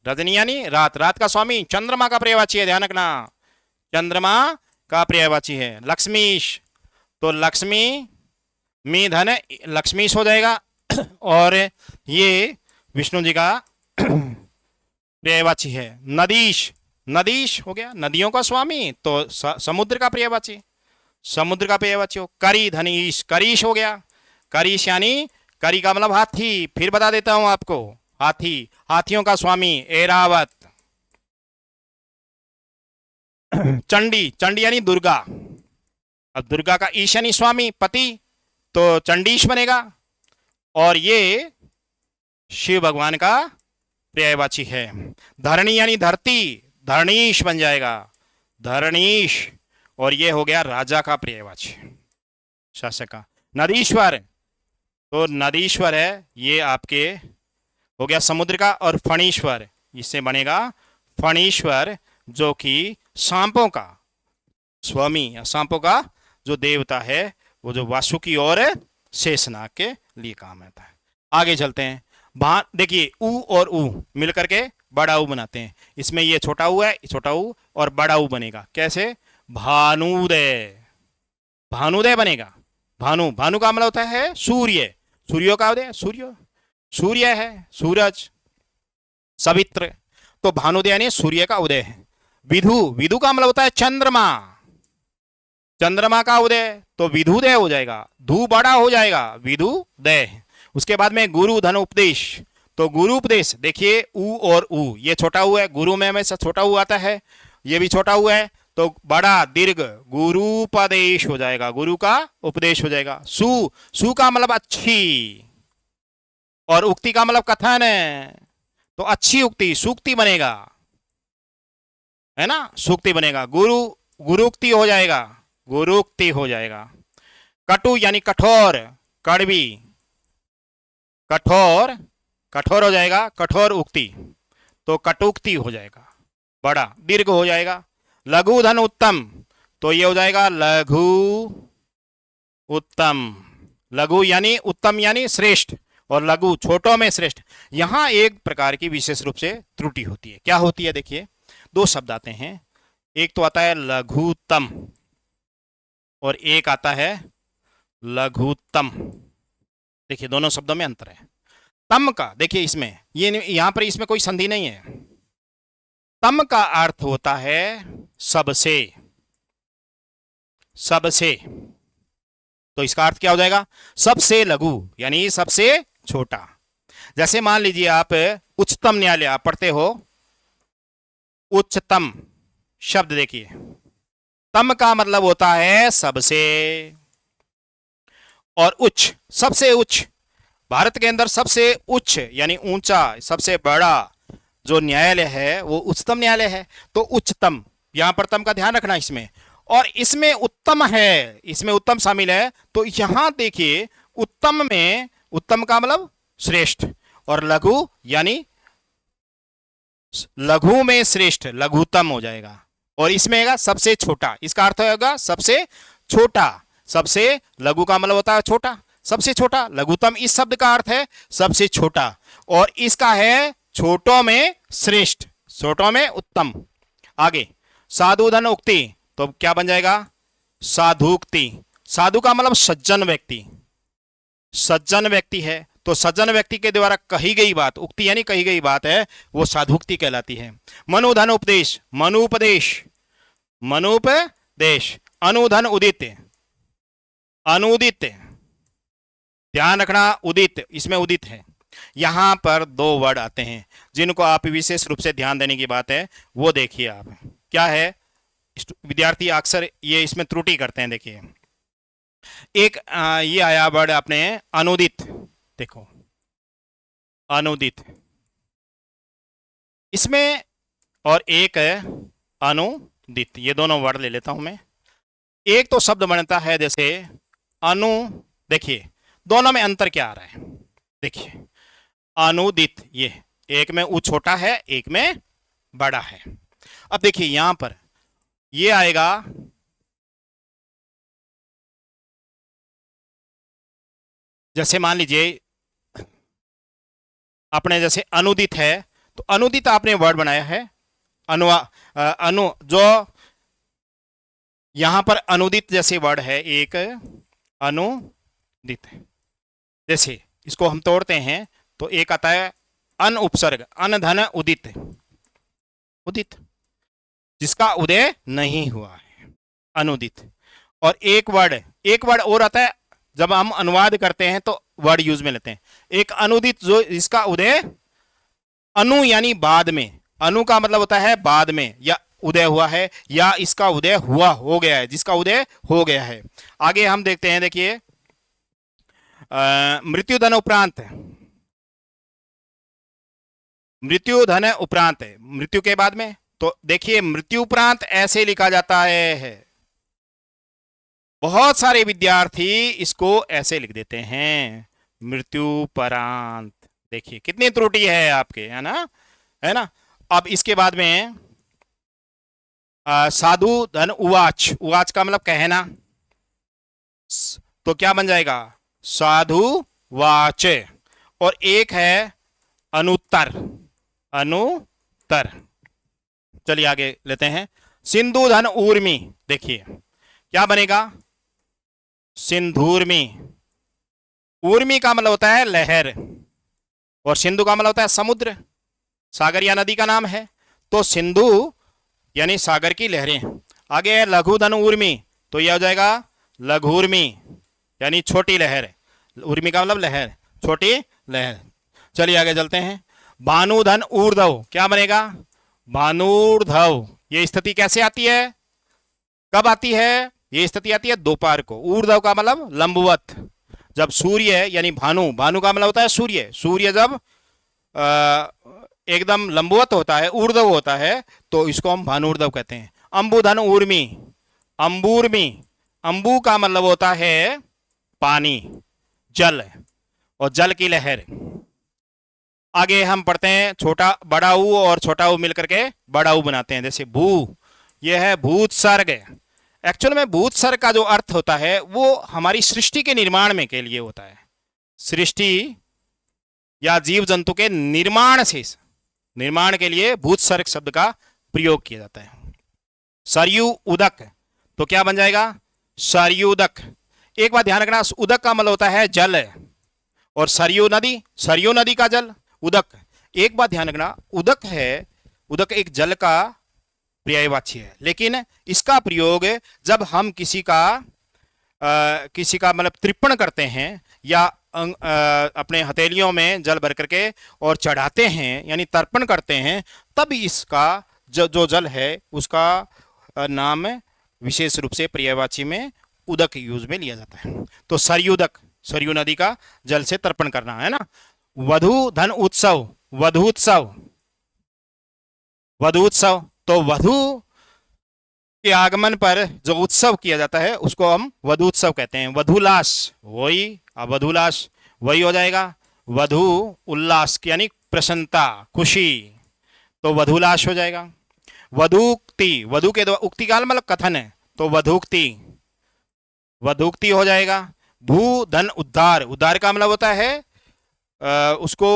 रजनी यानी रात, रात का स्वामी चंद्रमा का पर्यायवाची है, ध्यान रखना, चंद्रमा का पर्यायवाची है। लक्ष्मीश, तो लक्ष्मी मी धन लक्ष्मीश हो जाएगा, और ये विष्णु जी का पर्यायवाची है। नदीश, नदीश हो गया, नदियों का स्वामी, तो समुद्र का पर्यायवाची, समुद्र का पर्यायवाची हो। करी धनीश, करीश हो गया, करीश यानी, करी का मतलब हाथी, फिर बता देता हूं आपको, हाथी, हाथियों का स्वामी ऐरावत। चंडी, चंडी यानी दुर्गा, अब दुर्गा का ईश यानी स्वामी पति, तो चंडीश बनेगा, और ये शिव भगवान का पर्यायवाची है। धरणी यानी धरती, धरणीश बन जाएगा, धरणीश। और ये हो गया राजा का पर्यायवाची, शासक का। नदीश्वर, तो नदीश्वर है ये आपके हो गया समुद्र का। और फणीश्वर, इससे बनेगा फणीश्वर, जो कि सांपों का स्वामी या सांपों का जो देवता है, वो जो वासुकी और शेषनाग के लिए काम आता है। आगे चलते हैं। देखिए ऊ और ऊ मिलकर के बड़ा ऊ बनाते हैं। इसमें ये छोटा ऊ है, छोटा ऊ और बड़ा ऊ बनेगा। कैसे? भानुदय, भानुदय बनेगा। भानु, भानु का मतलब होता है सूर्य, सूर्यो का उदय, सूर्य, सूर्य है सूरज, सवित्र, तो भानुदय यानी सूर्य का उदय है। विधु, विधु का मतलब होता है चंद्रमा, चंद्रमा का उदय, तो विधुदय हो जाएगा, धू बड़ा हो जाएगा, विधुदय। उसके बाद में गुरु धन उपदेश, तो गुरु उपदेश, देखिए ऊ और ऊ, ये छोटा ऊ है, गुरु में हमेशा छोटा ऊ आता है, ये भी छोटा ऊ है, तो बड़ा दीर्घ गुरुपदेश हो जाएगा, गुरु का उपदेश हो जाएगा। सु, सु का मतलब अच्छी, और उक्ति का मतलब कथन है, तो अच्छी उक्ति, सूक्ति बनेगा, है ना, सूक्ति बनेगा। गुरु, गुरुक्ति हो जाएगा, गुरुक्ति हो जाएगा। कटु यानी कठोर, कड़वी, कठोर, कठोर हो जाएगा, कठोर उक्ति, तो कटुक्ति हो जाएगा, बड़ा दीर्घ हो जाएगा। लघु धन उत्तम, तो ये हो जाएगा लघु उत्तम, लघु यानी उत्तम यानी श्रेष्ठ, और लघु छोटों में श्रेष्ठ। यहां एक प्रकार की विशेष रूप से त्रुटि होती है। क्या होती है? देखिए दो शब्द आते हैं, एक तो आता है लघुतम और एक आता है लघुतम। देखिए दोनों शब्दों में अंतर है। तम का देखिए इसमें, ये यहां पर इसमें कोई संधि नहीं है। तम का अर्थ होता है सबसे, सबसे, तो इसका अर्थ क्या हो जाएगा? सबसे लघु यानी सबसे छोटा। जैसे मान लीजिए आप उच्चतम न्यायालय आप पढ़ते हो, उच्चतम शब्द देखिए, तम का मतलब होता है सबसे, और उच्च सबसे उच्च। भारत के अंदर सबसे उच्च यानी ऊंचा, सबसे बड़ा जो न्यायालय है वो उच्चतम न्यायालय है, तो उच्चतम, यहां पर तम का ध्यान रखना इसमें। और इसमें उत्तम है, इसमें उत्तम शामिल है, तो यहां देखिए उत्तम में, उत्तम का मतलब श्रेष्ठ, और लघु यानी लघु में श्रेष्ठ, लघुतम हो जाएगा। और इसमें होगा सबसे छोटा, इसका अर्थ होगा सबसे छोटा। सबसे, लघु का मतलब होता है छोटा, सबसे छोटा। लघुतम इस शब्द का अर्थ है सबसे छोटा, और इसका है छोटों में श्रेष्ठ, छोटों में उत्तम। आगे साधु धन उक्ति, तो क्या बन जाएगा? साधुक्ति। साधु का मतलब सज्जन व्यक्ति, सज्जन व्यक्ति है, तो सज्जन व्यक्ति के द्वारा कही गई बात, उक्ति यानी कही गई बात है, वो साधुक्ति कहलाती है। मनुधन उपदेश, मनुपदेश, मनुपदेश। अनुधन उदित, अनुदित, ध्यान रखना उदित, इसमें उदित है। यहां पर दो वर्ड आते हैं जिनको आप विशेष रूप से ध्यान देने की बात है, वो देखिए आप क्या है। विद्यार्थी अक्सर ये इसमें त्रुटि करते हैं। देखिए एक ये आया वर्ड आपने अनुदित, देखो अनुदित इसमें, और एक है अनुदित, ये दोनों वर्ड ले लेता हूं मैं। एक तो शब्द बनता है जैसे अनु, देखिए दोनों में अंतर क्या आ रहा है, देखिए अनुदित, ये एक में उ छोटा है, एक में बड़ा है। अब देखिए यहां पर ये आएगा, जैसे मान लीजिए अपने जैसे अनुदित है, तो अनुदित आपने वर्ड बनाया है, अनु जो यहां पर अनुदित जैसे वर्ड है एक अनुदित, जैसे इसको हम तोड़ते हैं तो एक आता है अन उपसर्ग, अन धन उदित, उदित जिसका उदय नहीं हुआ है, अनुदित। और एक वर्ड और आता है, जब हम अनुवाद करते हैं तो वर्ड यूज में लेते हैं, एक अनुदित जो इसका उदय अनु यानी बाद में, अनु का मतलब होता है बाद में, या उदय हुआ है, या इसका उदय हुआ हो गया है, जिसका उदय हो गया है। आगे हम देखते हैं, देखिए मृत्युधन उपरांत, मृत्यु धन उपरांत है, मृत्यु के बाद में। तो देखिए मृत्यु उपरांत ऐसे लिखा जाता है। बहुत सारे विद्यार्थी इसको ऐसे लिख देते हैं, मृत्यु परांत। देखिए कितनी त्रुटि है आपके, है ना, है ना। अब इसके बाद में साधु धन उवाच, उवाच का मतलब कहना, तो क्या बन जाएगा, साधु वाच। और एक है अनुत्तर, अनुत्तर। चलिए आगे लेते हैं। सिंधु धन ऊर्मी, देखिए क्या बनेगा, सिंधूर्मी। ऊर्मी का मतलब होता है लहर, और सिंधु का मतलब होता है समुद्र, सागर या नदी का नाम है। तो सिंधु यानी सागर की लहरें। आगे है लघु धन ऊर्मी, तो यह हो जाएगा लघुर्मी, यानी छोटी लहर। उर्मी का मतलब लहर, छोटी लहर। चलिए आगे चलते हैं। भानु धन ऊर्ध्व, क्या बनेगा, भानुर्धव। ये स्थिति कैसे आती है, कब आती है, ये स्थिति आती है दोपहर को। ऊर्ध्व का मतलब लंबवत, जब सूर्य यानी भानु, भानु का मतलब होता है सूर्य, सूर्य जब एकदम लंबवत होता है, ऊर्ध्व होता है, तो इसको हम भानुर्धव कहते हैं। अंबुधन ऊर्मी, अंबूर्मी। अंबु का मतलब होता है पानी, जल, और जल की लहर। आगे हम पढ़ते हैं छोटा बड़ा ऊ और छोटा ऊ मिलकर के बड़ा ऊ बनाते हैं। जैसे भू, यह है भूत सर्ग। एक्चुअल में भूत सर्ग का जो अर्थ होता है वो हमारी सृष्टि के निर्माण में के लिए होता है। सृष्टि या जीव जंतु के निर्माण से, निर्माण के लिए भूत सर्ग शब्द का प्रयोग किया जाता है। सरयू उदक, तो क्या बन जाएगा, सरयूदक। एक बात ध्यान रखना, उदक का मतलब होता है जल, और सरयू नदी, सरयू नदी का जल, उदक। एक बात ध्यान रखना, उदक है, उदक एक जल का पर्यायवाची है, लेकिन इसका प्रयोग जब हम किसी का मतलब तृपण करते हैं या अपने हथेलियों में जल भर करके और चढ़ाते हैं यानी तर्पण करते हैं, तब इसका जो जल है उसका नाम विशेष रूप से पर्यायवाची में उदक यूज में लिया जाता है। तो सरयूदक, सरयू नदी का जल से तर्पण करना, है ना। वधु धन उत्सव, वधूत्सव, वधूत्सव। तो वधु के आगमन पर जो उत्सव किया जाता है उसको हम वधूत्सव कहते हैं। वधुलास, वही, अब वधुलास वही हो जाएगा। वधु उल्लास यानी प्रसन्नता, खुशी, तो वधुलास हो जाएगा। वधुक्ति, वधु के द्वारा, उक्ति का मतलब कथन है, तो वधुक्ति, वधुक्ति हो जाएगा। भू धन उद्धार, उद्धार का मतलब होता है उसको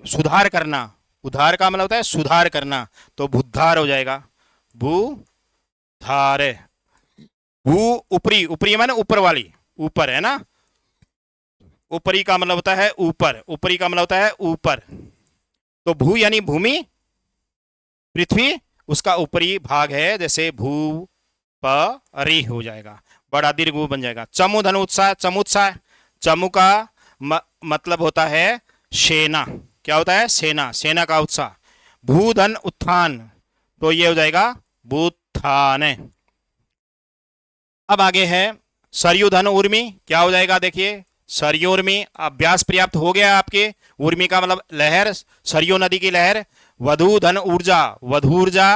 सुधार करना, उद्धार का मतलब होता है सुधार करना, तो भूधार हो जाएगा, भूधार। भू ऊपरी, ऊपरी माने ऊपर वाली, ऊपर, है ना। ऊपरी का मतलब होता है ऊपर, ऊपरी का मतलब होता है ऊपर। तो भू यानी भूमि, पृथ्वी उसका ऊपरी भाग है, जैसे भू परी हो जाएगा, बड़ा दीर्घ बन जाएगा। चमु धन उत्साह, चमुत्साह। चमु का मतलब होता है सेना, क्या होता है, सेना, सेना का उत्साह। भूधन उत्थान, तो ये हो जाएगा भूत्थान। अब आगे है सरयू धन उर्मी, क्या हो जाएगा, देखिए सरयू उर्मी। अभ्यास पर्याप्त हो गया आपके। उर्मी का मतलब लहर, सरयू नदी की लहर। वधु धन ऊर्जा, वधूर्जा,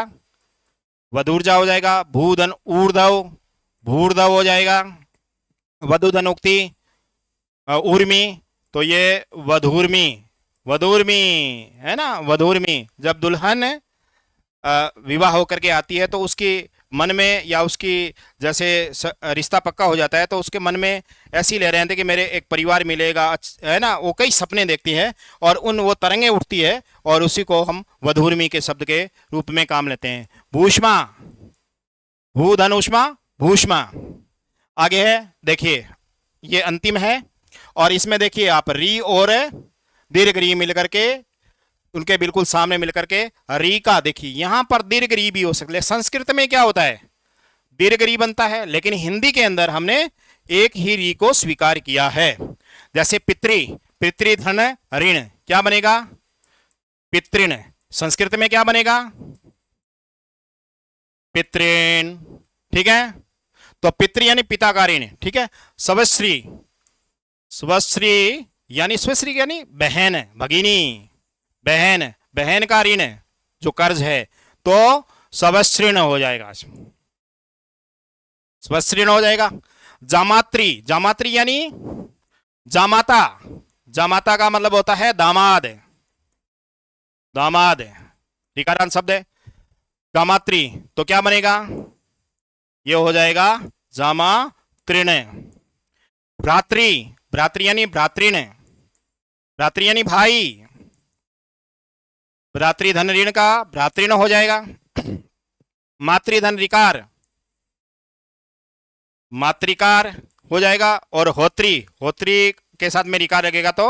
वधूर्जा हो जाएगा। भूधन ऊर्धव, भूर्धव हो जाएगा। वधु धन उक्ति उर्मी, तो ये वधूर्मी, वधूर्मी, है ना, वधूर्मी। जब दुल्हन विवाह होकर के आती है तो उसकी मन में या उसकी जैसे रिश्ता पक्का हो जाता है तो उसके मन में ऐसी लहरें आती है कि मेरे एक परिवार मिलेगा, है ना, वो कई सपने देखती है और वो तरंगें उठती है, और उसी को हम वधूर्मी के शब्द के रूप में काम लेते हैं। भूष्मा, भूधन उष्मा, भूष्मा। आगे है, देखिए ये अंतिम है, और इसमें देखिए आप री और दीर्घ री मिलकर के, उनके बिल्कुल सामने मिलकर के री का, देखिए यहां पर दीर्घ री भी हो सकता है। संस्कृत में क्या होता है, दीर्घ री बनता है, लेकिन हिंदी के अंदर हमने एक ही री को स्वीकार किया है। जैसे पितृ, पितृधन ऋण, क्या बनेगा, पितृण। संस्कृत में क्या बनेगा, पितृण, ठीक है। तो पितृ यानी पिता का ऋण, ठीक है। स्वश्री, स्वश्री यानी स्वश्री यानी बहन, भगिनी, बहन, बहन का ऋण जो कर्ज है तो स्वश्ऋण हो जाएगा, स्वश्ऋण हो जाएगा। जामात्री, जामात्री यानी जामाता, जामाता का मतलब होता है दामाद, दामाद ऋकारांत शब्द है। जामात्री तो क्या बनेगा, ये हो जाएगा जामातृण। भ्रातृ, भ्रातृ यानी भ्रातृण, भ्रातृ यानी भाई, भ्रातृधन ऋण का भ्रातृण हो जाएगा। मातृधन ऋकार, मातृकार हो जाएगा। और होत्री, होत्री के साथ में ऋकार लगेगा तो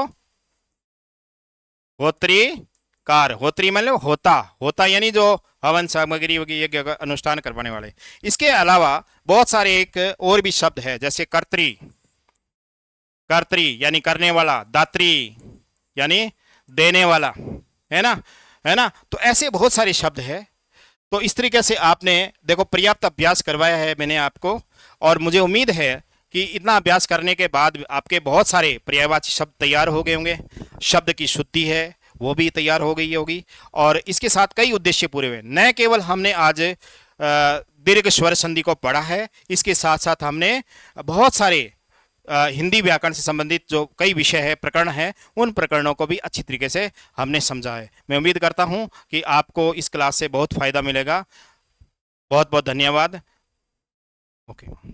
होत्रीकार, होत्री मतलब होता, होता यानी जो हवन सामग्री यज्ञ का अनुष्ठान करवाने वाले। इसके अलावा बहुत सारे एक और भी शब्द है, जैसे कर्त्री, कर्त्री यानी करने वाला, दात्री यानी देने वाला, है ना, है ना। तो ऐसे बहुत सारे शब्द है। तो इस तरीके से आपने देखो पर्याप्त अभ्यास करवाया है मैंने आपको, और मुझे उम्मीद है कि इतना अभ्यास करने के बाद आपके बहुत सारे पर्यायवाची शब्द तैयार हो गए होंगे, शब्द की शुद्धि है वो भी तैयार हो गई होगी, और इसके साथ कई उद्देश्य पूरे हुए। न केवल हमने आज दीर्घ स्वर संधि को पढ़ा है, इसके साथ साथ हमने बहुत सारे हिंदी व्याकरण से संबंधित जो कई विषय है, प्रकरण है, उन प्रकरणों को भी अच्छी तरीके से हमने समझा है। मैं उम्मीद करता हूं कि आपको इस क्लास से बहुत फायदा मिलेगा। बहुत बहुत धन्यवाद। ओके।